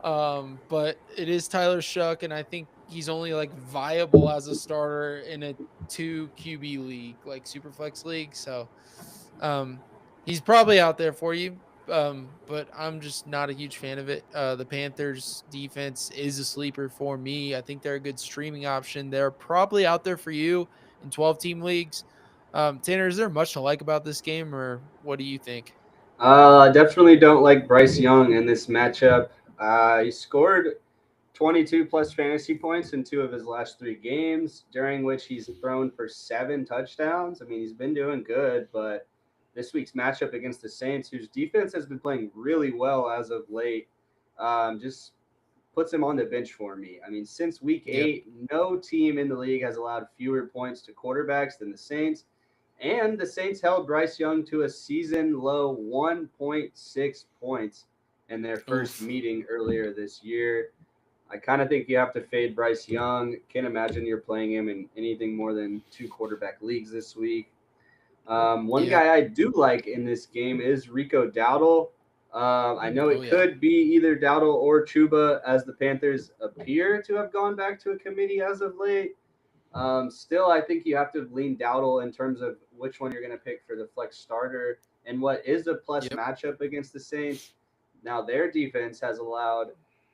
But it is Tyler Shuck, and I think he's only like viable as a starter in a 2 QB league, like Superflex league. So he's probably out there for you. But I'm just not a huge fan of it. The Panthers defense is a sleeper for me. I think they're a good streaming option. They're probably out there for you in 12-team leagues. Tanner, is there much to like about this game, or what do you think? Definitely don't like Bryce Young in this matchup. He scored 22 plus fantasy points in 2 of his last 3 games, during which he's thrown for 7 touchdowns. I mean, he's been doing good, but this week's matchup against the Saints, whose defense has been playing really well as of late, just puts him on the bench for me. I mean, since week Yep. 8, no team in the league has allowed fewer points to quarterbacks than the Saints. And the Saints held Bryce Young to a season low 1.6 points in their first Oof. meeting earlier this year. I kind of think you have to fade Bryce Young. Can't imagine you're playing him in anything more than 2 quarterback leagues this week. One Yep. guy I do like in this game is Rico Dowdle. I know Oh it yeah. could be either Dowdle or Chuba, as the Panthers appear to have gone back to a committee as of late. Still, I think you have to lean Dowdle in terms of which one you're going to pick for the flex starter and what is a plus Yep. matchup against the Saints. Now, their defense has allowed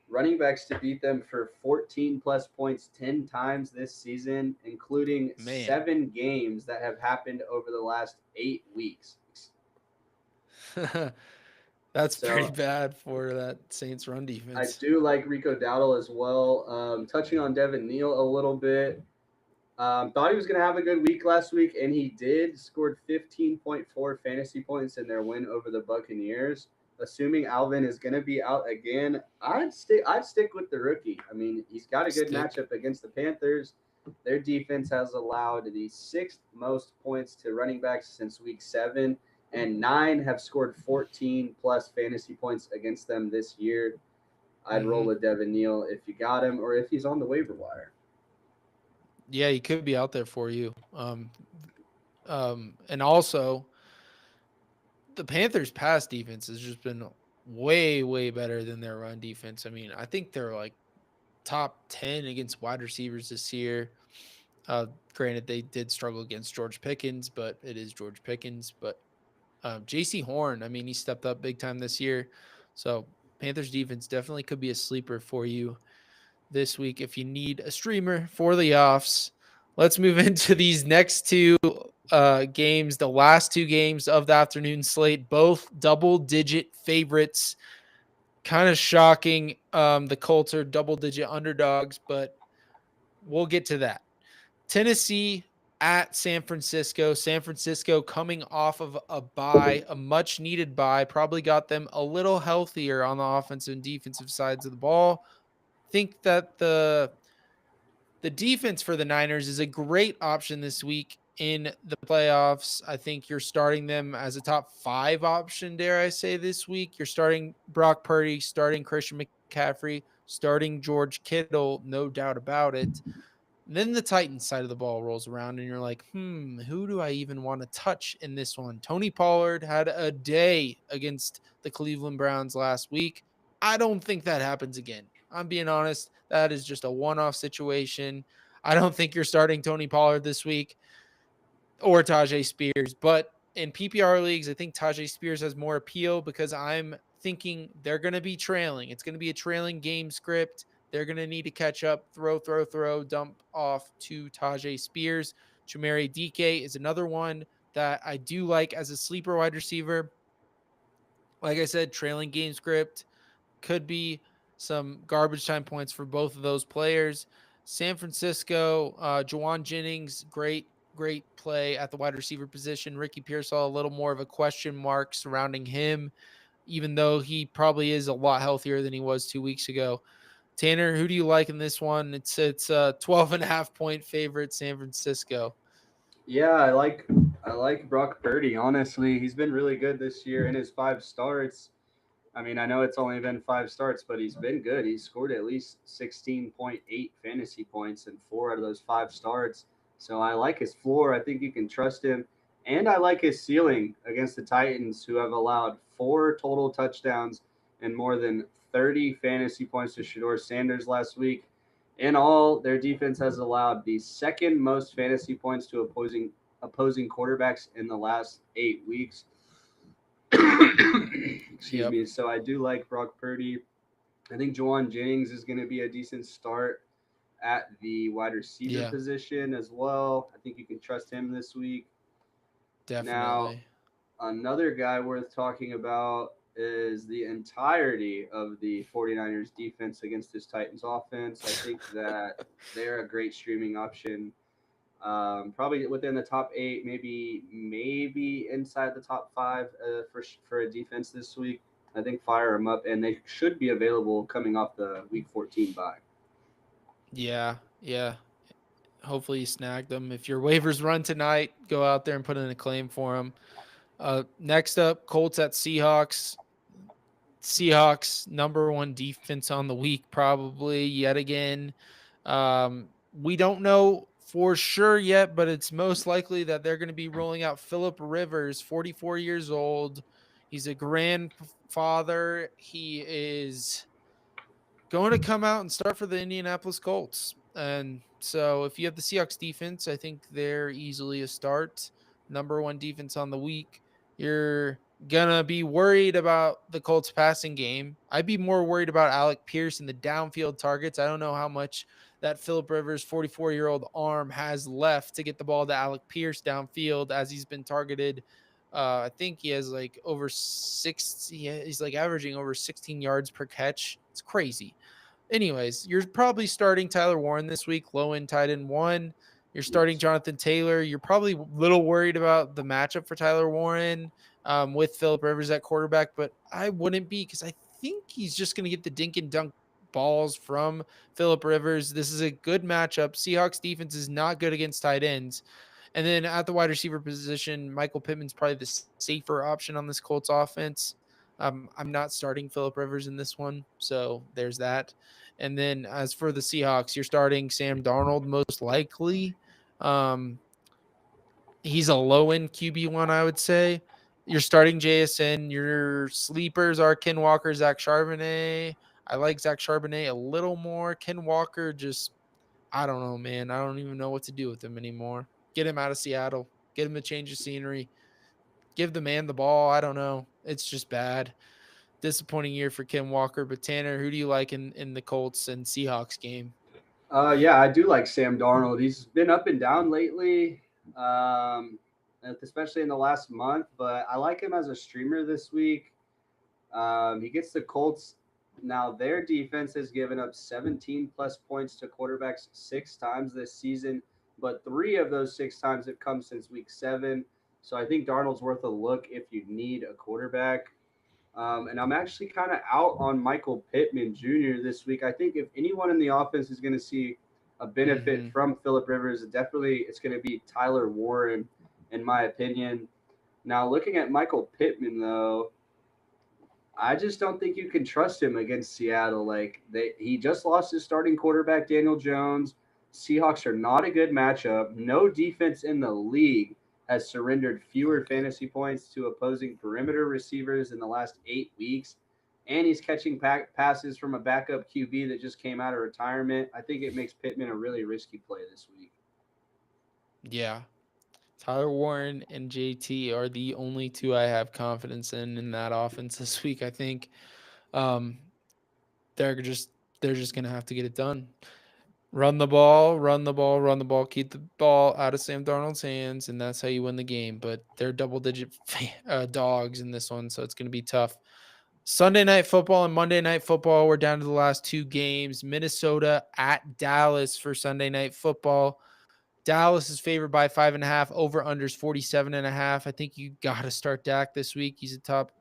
running backs to beat them for 14 plus points 10 times this season, including Man. 7 games that have happened over the last 8 weeks. That's pretty So bad for that Saints run I defense. do like Rico Dowdle as well. Touching on Devin Neal a little bit. Thought he was going to have a good week last week, and he did. Scored 15.4 fantasy points in their win over the Buccaneers. Assuming Alvin is going to be out again, I'd stick with the rookie. I mean, he's got a good Stick. matchup against the Panthers. Their defense has allowed the 6th most points to running backs since week 7, and 9 have scored 14 plus fantasy points against them this year. I'd roll Mm-hmm. with Devin Neal if you got him, or if he's on the waiver wire. Yeah, he could be out there for you. And also the Panthers' pass defense has just been way, way better than their run defense. I mean, I think they're like top 10 against wide receivers this year. Granted, they did struggle against George Pickens, but it is George Pickens. But J.C. Horn, I mean, he stepped up big time this year. So Panthers defense definitely could be a sleeper for you this week if you need a streamer for the offs. Let's move into these next two games, the last two games of the afternoon slate, both double-digit favorites. Kind of shocking. The Colts are double-digit underdogs, but we'll get to that. Tennessee at San Francisco. San Francisco coming off of a bye, a much needed bye, probably got them a little healthier on the offensive and defensive sides of the ball. Think that the defense for the Niners is a great option this week in the playoffs. I think you're starting them as a top 5 option, dare I say, this week. You're starting Brock Purdy, starting Christian McCaffrey, starting George Kittle, no doubt about it. Then the Titans side of the ball rolls around and you're like, who do I even want to touch in this one? Tony Pollard had a day against the Cleveland Browns last week. I don't think that happens again. I'm being honest. That is just a one-off situation. I don't think you're starting Tony Pollard this week or Tajay Spears, but in PPR leagues, I think Tajay Spears has more appeal because I'm thinking they're going to be trailing. It's going to be a trailing game script. They're going to need to catch up, throw, dump off to Tajay Spears. Chimere Dike is another one that I do like as a sleeper wide receiver. Like I said, trailing game script could be some garbage time points for both of those players. San Francisco, Juwan Jennings, great play at the wide receiver position. Ricky Pearsall, a little more of a question mark surrounding him, even though he probably is a lot healthier than he was 2 weeks ago. Tanner, who do you like in this one? It's 12.5 point favorite, San Francisco. Yeah, I like Brock Purdy. Honestly, he's been really good this year in his 5 starts. I mean, I know it's only been 5 starts, but he's been good. He's scored at least 16.8 fantasy points in 4 out of those 5 starts. So I like his floor. I think you can trust him. And I like his ceiling against the Titans, who have allowed 4 total touchdowns and more than 30 fantasy points to Shedeur Sanders last week. In all, their defense has allowed the second most fantasy points to opposing quarterbacks in the last 8 weeks. Excuse me. So I do like Brock Purdy. I think Juwan Jennings is going to be a decent start at the wide receiver position as well. I think you can trust him this week. Definitely. Now, another guy worth talking about is the entirety of the 49ers defense against this Titans offense. I think that they're a great streaming option. Probably within the top 8, maybe inside the top 5 for a defense this week. I think fire them up, and they should be available coming off the Week 14 bye. Yeah. Hopefully you snag them. If your waivers run tonight, go out there and put in a claim for them. Next up, Colts at Seahawks. Seahawks, number 1 defense on the week, probably yet again. We don't know for sure yet, but it's most likely that they're going to be rolling out Phillip Rivers, 44 years old. He's a grandfather. He is going to come out and start for the Indianapolis Colts. And so if you have the Seahawks defense, I think they're easily a start. Number 1 defense on the week. You're going to be worried about the Colts passing game. I'd be more worried about Alec Pierce and the downfield targets. I don't know how much that Phillip Rivers 44-year-old arm has left to get the ball to Alec Pierce downfield as he's been targeted. I think he has like over 60. He's like averaging over 16 yards per catch. It's crazy. Anyways, you're probably starting Tyler Warren this week, low end tight end 1. You're starting Jonathan Taylor. You're probably a little worried about the matchup for Tyler Warren with Phillip Rivers at quarterback, but I wouldn't be because I think he's just going to get the dink and dunk balls from Phillip Rivers. This is a good matchup. Seahawks defense is not good against tight ends. And then at the wide receiver position, Michael Pittman's probably the safer option on this Colts offense. I'm not starting Phillip Rivers in this one, so there's that. And then as for the Seahawks, you're starting Sam Darnold most likely. He's a low-end QB1, I would say. You're starting JSN. Your sleepers are Ken Walker, Zach Charbonnet. I like Zach Charbonnet a little more. Ken Walker I don't know, man. I don't even know what to do with him anymore. Get him out of Seattle. Get him a change of scenery. give the man the ball. I don't know. It's just bad. Disappointing year for Ken Walker. But Tanner, who do you like in the Colts and Seahawks game? Yeah, I do like Sam Darnold. He's been up and down lately, um, especially in the last month. But I like him as a streamer this week. He gets the Colts. Now, their defense has given up 17 plus points to quarterbacks 6 times this season, but 3 of those 6 times have come since week 7. So I think Darnold's worth a look if you need a quarterback. And I'm actually kind of out on Michael Pittman Jr. this week. I think if anyone in the offense is going to see a benefit from Phillip Rivers, definitely it's going to be Tyler Warren, in my opinion. Now, looking at Michael Pittman, though, I just don't think you can trust him against Seattle. He just lost his starting quarterback, Daniel Jones. Seahawks are not a good matchup. No defense in the league has surrendered fewer fantasy points to opposing perimeter receivers in the last 8 weeks. And he's catching passes from a backup QB that just came out of retirement. I think it makes Pittman a really risky play this week. Yeah. Tyler Warren and JT are the only two I have confidence in that offense this week. I think they're just going to have to get it done. Run the ball, run the ball, run the ball. Keep the ball out of Sam Darnold's hands, and that's how you win the game. But they're double-digit dogs in this one, so it's going to be tough. Sunday Night Football and Monday Night Football, we're down to the last 2 games. Minnesota at Dallas for Sunday Night Football. Dallas is favored by 5.5. Over-unders 47.5. I think you got to start Dak this week. He's a top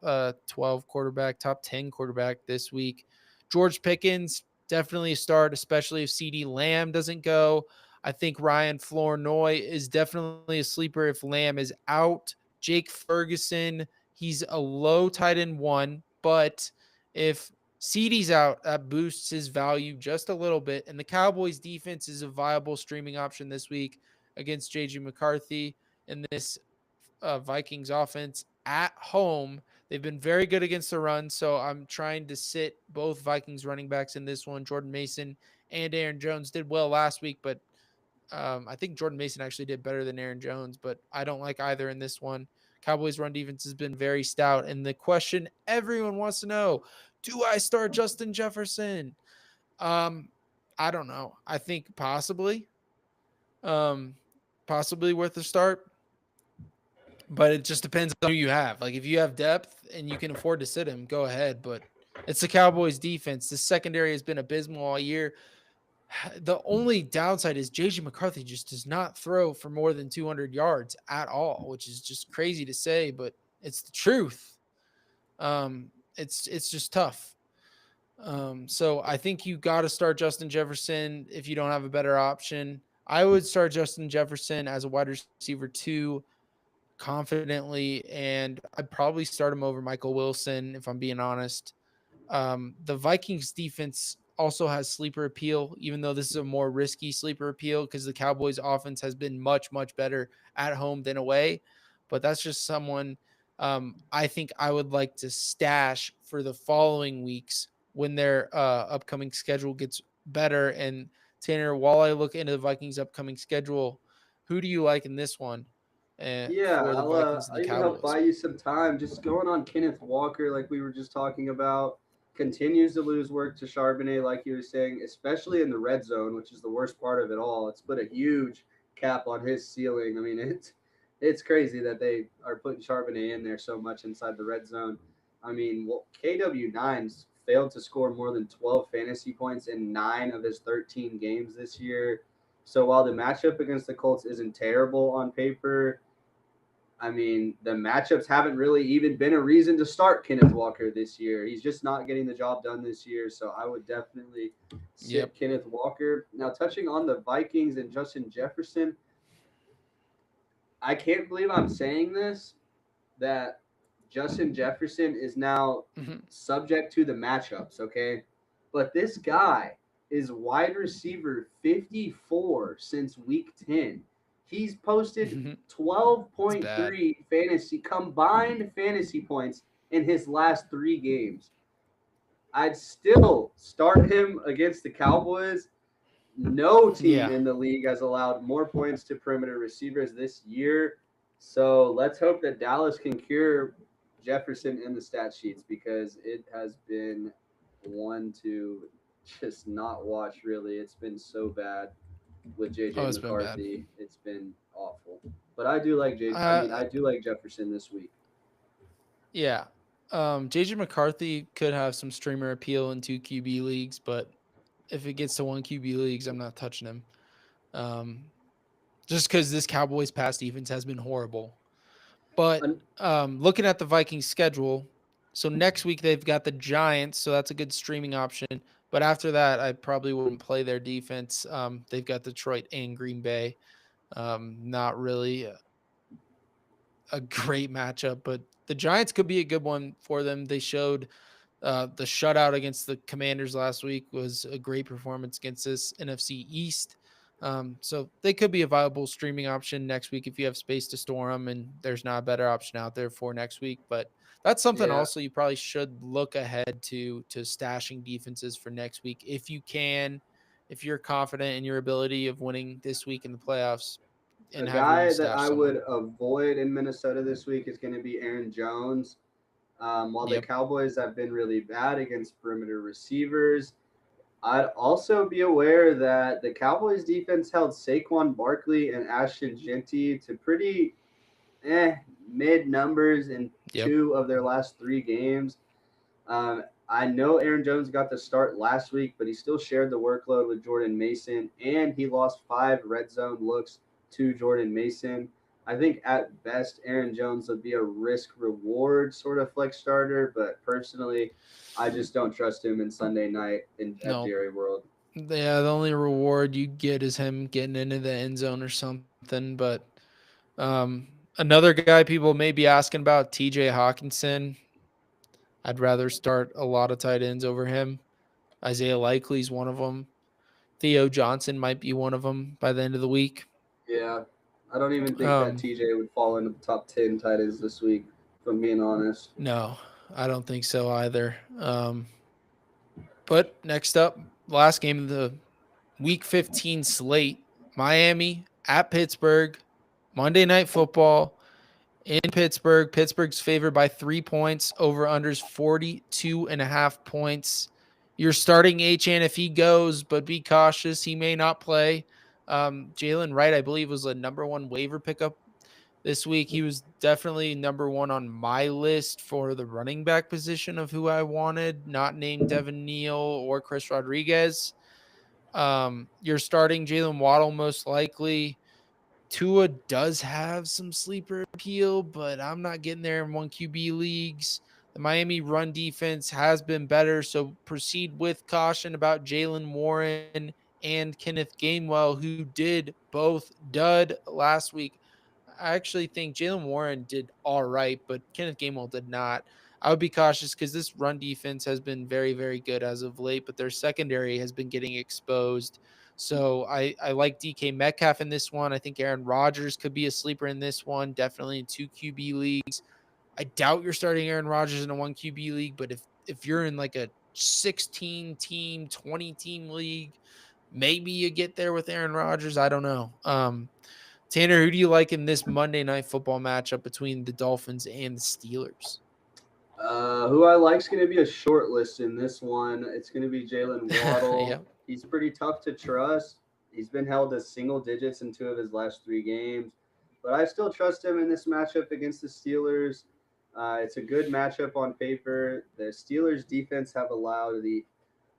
12 quarterback, top 10 quarterback this week. George Pickens, definitely a start, especially if CeeDee Lamb doesn't go. I think Ryan Flournoy is definitely a sleeper if Lamb is out. Jake Ferguson, he's a low tight end 1, but if CeeDee's out, that boosts his value just a little bit. And the Cowboys defense is a viable streaming option this week against JJ McCarthy and this Vikings offense at home. They've been very good against the run, so I'm trying to sit both Vikings running backs in this one. Jordan Mason and Aaron Jones did well last week, but I think Jordan Mason actually did better than Aaron Jones, but I don't like either in this one. Cowboys run defense has been very stout. And the question everyone wants to know, do I start Justin Jefferson? I don't know. I think possibly worth a start, but it just depends on who you have. Like if you have depth and you can afford to sit him, go ahead. But it's the Cowboys defense. The secondary has been abysmal all year. The only downside is JJ McCarthy just does not throw for more than 200 yards at all, which is just crazy to say, but it's the truth. It's just tough. So I think you got to start Justin Jefferson if you don't have a better option. I would start Justin Jefferson as a wide receiver 2 confidently, and I'd probably start him over Michael Wilson if I'm being honest. The Vikings defense also has sleeper appeal, even though this is a more risky sleeper appeal because the Cowboys offense has been much, much better at home than away. But that's just someone I think I would like to stash for the following weeks when their upcoming schedule gets better. And Tanner, while I look into the Vikings' upcoming schedule, who do you like in this one for the Vikings and the I'll even help Cowboys? buy you some time. Just going on Kenneth Walker, like we were just talking about, continues to lose work to Charbonnet, like you were saying, especially in the red zone, which is the worst part of it all. It's put a huge cap on his ceiling. I mean, it's crazy that they are putting Charbonnet in there so much inside the red zone. I mean, KW9's failed to score more than 12 fantasy points in 9 of his 13 games this year. So while the matchup against the Colts isn't terrible on paper, I mean, the matchups haven't really even been a reason to start Kenneth Walker this year. He's just not getting the job done this year. So I would definitely sit Kenneth Walker. Now, touching on the Vikings and Justin Jefferson, I can't believe I'm saying this, that Justin Jefferson is now subject to the matchups, okay? But this guy is wide receiver 54 since week 10. He's posted 12.3 combined fantasy points in his last 3 games. I'd still start him against the Cowboys. No team in the league has allowed more points to perimeter receivers this year. So let's hope that Dallas can cure Jefferson in the stat sheets because it has been one to just not watch, really. It's been so bad with Oh, JJ it's been bad. McCarthy. It's been awful. But I do like Uh, I do like Jefferson this week. yeah. JJ McCarthy could have some streamer appeal in 2 QB leagues, but if it gets to 1 QB leagues, I'm not touching him. Um, just because this Cowboys pass defense has been horrible. But And looking at the Vikings schedule, so next week they've got the Giants, so that's a good streaming option. But after that, I probably wouldn't play their defense. They've got Detroit and Green Bay. Not really a great matchup, but the Giants could be a good one for them. They showed the shutout against the Commanders last week was a great performance against this NFC East. So they could be a viable streaming option next week if you have space to store them, and there's not a better option out there for next week. But that's something yeah, also you probably should look ahead to stashing defenses for next week if you can, if you're confident in your ability of winning this week in the playoffs a and have room to guy that stash I someone. would avoid in Minnesota this week is going to be Aaron Jones. While the Yep. Cowboys have been really bad against perimeter receivers, I'd also be aware that the Cowboys defense held Saquon Barkley and Ashton Genty to pretty mid numbers in Yep. 2 of their last 3 games. I know Aaron Jones got the start last week, but he still shared the workload with Jordan Mason, and he lost 5 red zone looks to Jordan Mason. I think at best, Aaron Jones would be a risk reward sort of flex starter, but personally, I just don't trust him in Sunday night at No. Jerry World. Yeah, the only reward you get is him getting into the end zone or something. But another guy people may be asking about, TJ Hawkinson. I'd rather start a lot of tight ends over him. Isaiah Likely's one of them. Theo Johnson might be one of them by the end of the week. Yeah, I don't even think that Um, TJ would fall into the top 10 tight ends this week, if I'm being honest. no, I don't think so either. But next up, last game of the week 15 slate, Miami at Pittsburgh, Monday Night Football. In Pittsburgh. Pittsburgh's favored by 3 points. Over unders 42.5 points. You're starting HN if he goes, but be cautious. He may not play. Jalen Wright, I believe, was a number one waiver pickup this week. He was definitely number one on my list for the running back position of who I wanted, not named Devin Neal or Chris Rodriguez. You're starting Jalen Waddle most likely. Tua does have some sleeper appeal, but I'm not getting there in 1 QB leagues. The Miami run defense has been better, so proceed with caution about Jalen Warren and Kenneth Gainwell, who did both dud last week. I actually think Jalen Warren did all right, but Kenneth Gainwell did not. I would be cautious because this run defense has been very, very good as of late, but their secondary has been getting exposed. So I like DK Metcalf in this one. I think Aaron Rodgers could be a sleeper in this one, definitely in 2 QB leagues. I doubt you're starting Aaron Rodgers in a 1 QB league, but if you're in like a 16 team, 20 team league, maybe you get there with Aaron Rodgers. I don't know. Tanner, who do you like in this Monday Night Football matchup between the Dolphins and the Steelers? Who I like is going to be a short list in this one. It's going to be Jalen Yeah. Waddle. He's pretty tough to trust. He's been held to single digits in 2 of his last 3 games, but I still trust him in this matchup against the Steelers. It's a good matchup on paper. The Steelers' defense have allowed the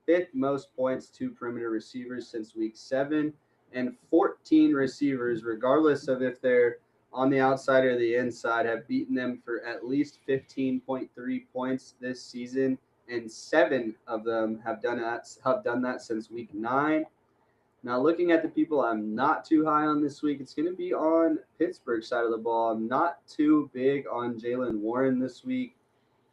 fifth most points to perimeter receivers since week 7, and 14 receivers, regardless of if they're on the outside or the inside, have beaten them for at least 15.3 points this season, and 7 of them have done that since week 9. Now, looking at the people I'm not too high on this week, it's going to be on Pittsburgh side of the ball. I'm not too big on Jalen Warren this week.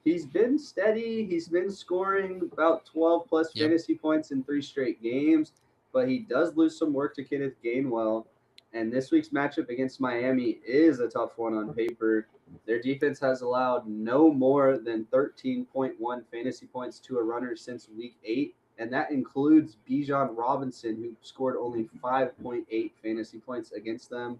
He's been steady. He's been scoring about 12 plus Yep. fantasy points in 3 straight games, but he does lose some work to Kenneth Gainwell. And this week's matchup against Miami is a tough one on paper. Their defense has allowed no more than 13.1 fantasy points to a runner since week 8, and that includes Bijan Robinson, who scored only 5.8 fantasy points against them.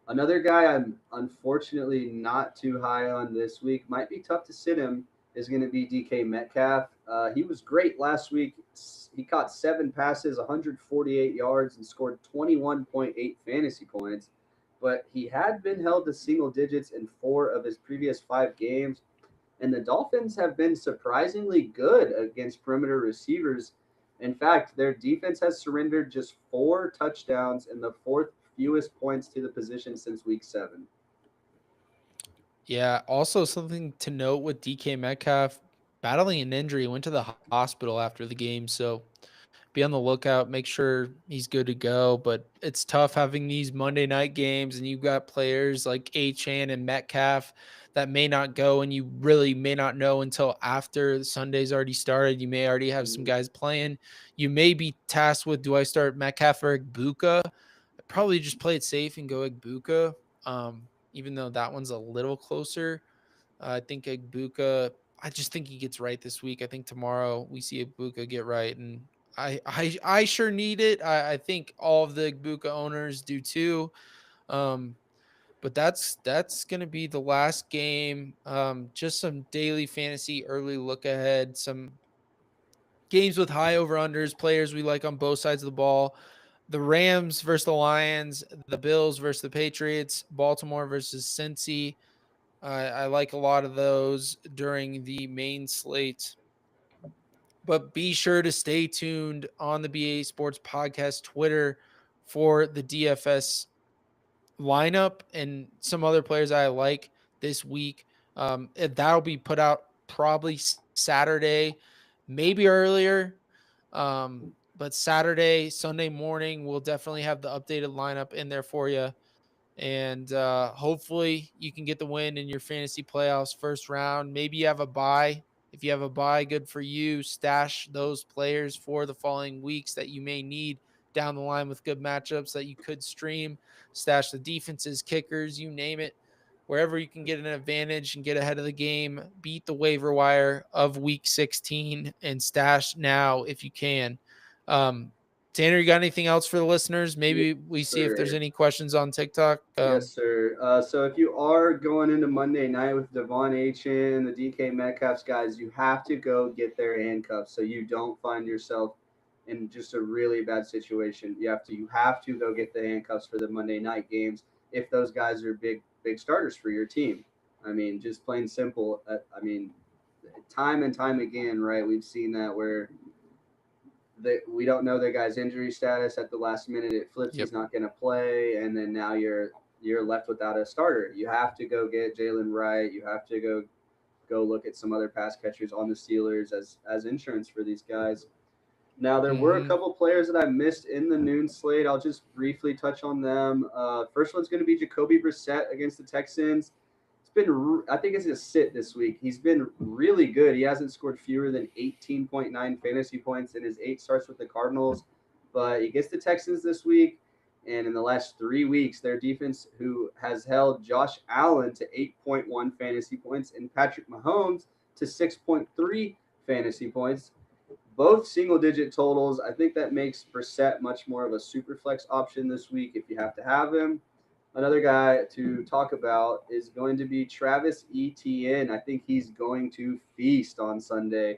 Another guy I'm unfortunately not too high on this week, might be tough to sit him, is going to be DK Metcalf. He was great last week. He caught 7 passes, 148 yards, and scored 21.8 fantasy points. But he had been held to single digits in 4 of his previous 5 games. And the Dolphins have been surprisingly good against perimeter receivers. In fact, their defense has surrendered just 4 touchdowns and the fourth fewest points to the position since week 7. Yeah. Also, something to note with DK Metcalf battling an injury, went to the hospital after the game. So be on the lookout, make sure he's good to go. But it's tough having these Monday night games, and you've got players like Achan and Metcalf that may not go, and you really may not know until after Sunday's already started. You may already have some guys playing. You may be tasked with, do I start Metcalf or Igbuka? I'd probably just play it safe and go Igbuka, even though that one's a little closer. I think Igbuka, I just think he gets right this week. I think tomorrow we see Igbuka get right, and I sure need it. I think all of the Igbuka owners do too. Um, but that's gonna be the last game. Just some daily fantasy early look ahead, some games with high over unders, players we like on both sides of the ball. The Rams versus the Lions, the Bills versus the Patriots, Baltimore versus Cincy. I like a lot of those during the main slate. But be sure to stay tuned on the BA Sports Podcast Twitter for the DFS lineup and some other players I like this week. That'll be put out probably Saturday, maybe earlier. But Saturday, Sunday morning, we'll definitely have the updated lineup in there for you. And hopefully you can get the win in your fantasy playoffs first round. Maybe you have a bye. If you have a bye, good for you. Stash those players for the following weeks that you may need down the line with good matchups that you could stream. Stash the defenses, kickers, you name it. Wherever you can get an advantage and get ahead of the game, beat the waiver wire of week 16 and stash now if you can. Um, Tanner, you got anything else for the listeners? Yes, Maybe we see if there's sir. any questions on TikTok. Yes, sir. So if you are going into Monday night with Devon Achan, the DK Metcalfs guys, you have to go get their handcuffs so you don't find yourself in just a really bad situation. You have to go get the handcuffs for the Monday night games if those guys are big starters for your team. I mean, just plain simple. I mean, time and time again, right? We've seen that where we don't know the guy's injury status at the last minute. It flips, Yep. he's not going to play, and then now you're left without a starter. You have to go get Jalen Wright. You have to go look at some other pass catchers on the Steelers as insurance for these guys. Now there were a Mm-hmm. couple players that I missed in the noon slate. I'll just briefly touch on them. First one's going to be Jacoby Brissett against the Texans. I think it's a sit this week. He's been really good. He hasn't scored fewer than 18.9 fantasy points in his 8 starts with the Cardinals, but he gets the Texans this week. And in the last 3 weeks, their defense, who has held Josh Allen to 8.1 fantasy points and Patrick Mahomes to 6.3 fantasy points, both single digit totals. I think that makes Brissett much more of a super flex option this week if you have to have him. Another guy to talk about is going to be Travis Etienne. I think he's going to feast on Sunday.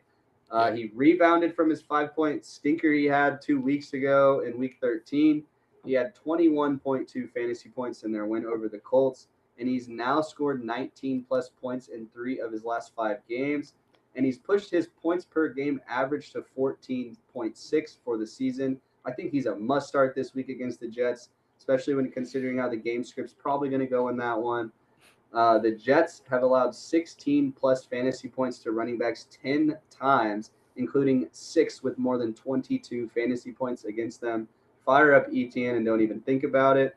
Yep. He rebounded from his 5 point stinker he had 2 weeks ago in week 13. He had 21.2 fantasy points in their win over the Colts, and he's now scored 19 plus points in 3 of his last 5 games. And he's pushed his points per game average to 14.6 for the season. I think he's a must start this week against the Jets, especially when considering how the game script's probably going to go in that one. The Jets have allowed 16 plus fantasy points to running backs 10 times, including 6 with more than 22 fantasy points against them. Fire up Etienne and don't even think about it.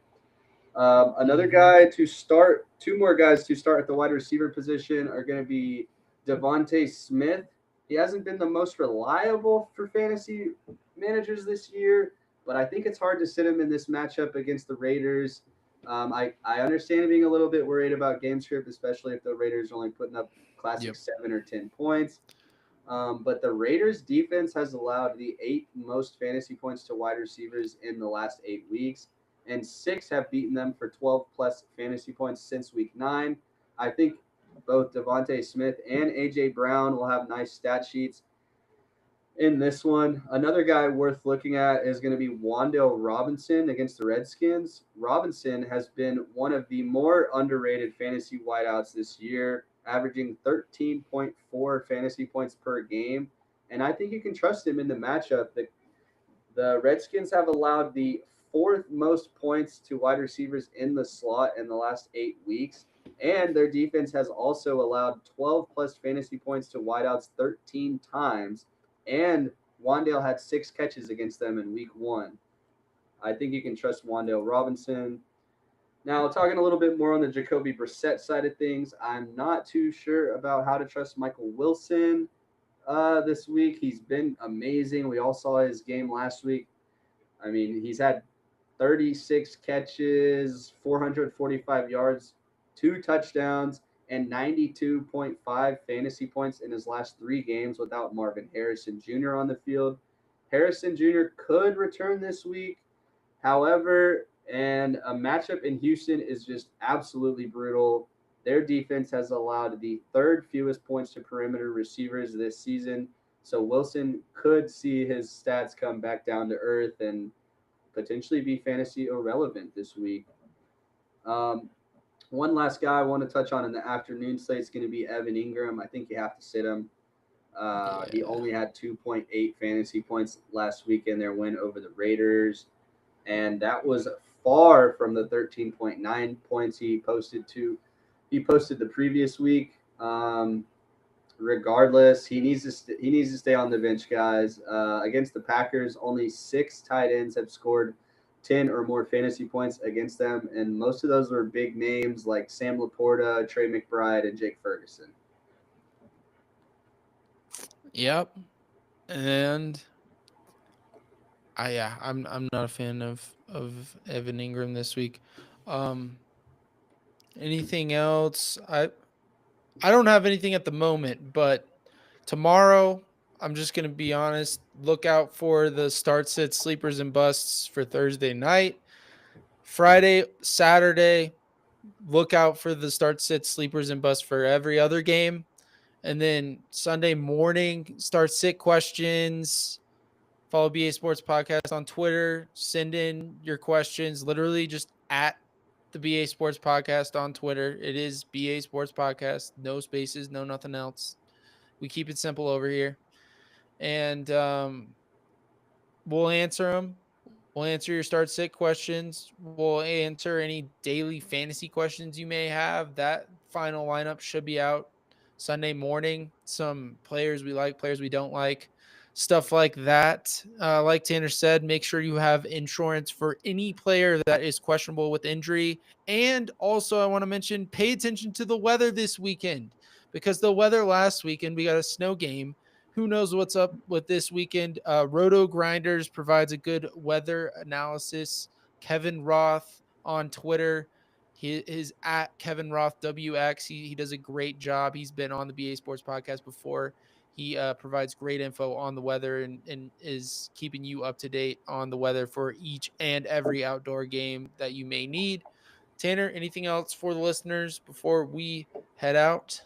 Another Mm-hmm. guy to start, 2 more guys to start at the wide receiver position are going to be Devontae Smith. He hasn't been the most reliable for fantasy managers this year, but I think it's hard to sit him in this matchup against the Raiders. I understand being a little bit worried about game script, especially if the Raiders are only putting up classic Yep. 7 or 10 points. But the Raiders defense has allowed the 8th most fantasy points to wide receivers in the last 8 weeks. and 6 have beaten them for 12 plus fantasy points since week 9. I think both Devontae Smith and A.J. Brown will have nice stat sheets in this one. Another guy worth looking at is going to be Wan'Dale Robinson against the Redskins. Robinson has been one of the more underrated fantasy wideouts this year, averaging 13.4 fantasy points per game. And I think you can trust him in the matchup. The Redskins have allowed the fourth most points to wide receivers in the slot in the last 8 weeks. And their defense has also allowed 12 plus fantasy points to wideouts 13 times. And Wan'Dale had 6 catches against them in week 1. I think you can trust Wan'Dale Robinson. Now, talking a little bit more on the Jacoby Brissett side of things, I'm not too sure about how to trust Michael Wilson this week. He's been amazing. We all saw his game last week. I mean, he's had 36 catches, 445 yards, 2 touchdowns, and 92.5 fantasy points in his last 3 games without Marvin Harrison Jr. on the field. Harrison Jr. could return this week. However, and a matchup in Houston is just absolutely brutal. Their defense has allowed the third fewest points to perimeter receivers this season. So Wilson could see his stats come back down to earth and potentially be fantasy irrelevant this week. One last guy I want to touch on in the afternoon slate is going to be Evan Ingram. I think you have to sit him. He only had 2.8 fantasy points last week in their win over the Raiders, and that was far from the 13.9 points he posted the previous week. Regardless, he needs to stay on the bench, guys. Against the Packers, only 6 tight ends have scored 10 or more fantasy points against them, and most of those were big names like Sam Laporta, Trey McBride, and Jake Ferguson. Yep. And I'm not a fan of Evan Ingram this week. Anything else? I don't have anything at the moment, but tomorrow I'm just going to be honest, look out for the start sit sleepers and busts for Thursday night. Friday, Saturday, look out for the start sit sleepers and busts for every other game. And then Sunday morning, start sit questions. Follow BA Sports Podcast on Twitter. Send in your questions, literally just at the BA Sports Podcast on Twitter. It is BA Sports Podcast. No spaces, no nothing else. We keep it simple over here. And we'll answer them. We'll answer your start sit questions. We'll answer any daily fantasy questions you may have. That final lineup should be out Sunday morning. Some players we like, players we don't like, stuff like that. Like Tanner said, make sure you have insurance for any player that is questionable with injury. And also, I want to mention, pay attention to the weather this weekend, because the weather last weekend, we got a snow game. Who knows what's up with this weekend? Roto Grinders provides a good weather analysis. Kevin Roth on Twitter, he is at Kevin Roth WX. He does a great job. He's been on the BA Sports Podcast before. He provides great info on the weather and is keeping you up to date on the weather for each and every outdoor game that you may need. Tanner, anything else for the listeners before we head out?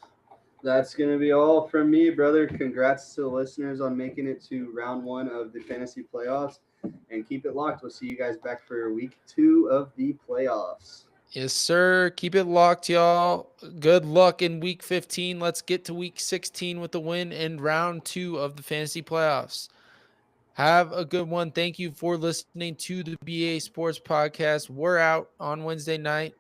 That's going to be all from me, brother. Congrats to the listeners on making it to round 1 of the fantasy playoffs. And keep it locked. We'll see you guys back for week 2 of the playoffs. Yes, sir. Keep it locked, y'all. Good luck in week 15. Let's get to week 16 with the win in round 2 of the fantasy playoffs. Have a good one. Thank you for listening to the BA Sports Podcast. We're out on Wednesday night.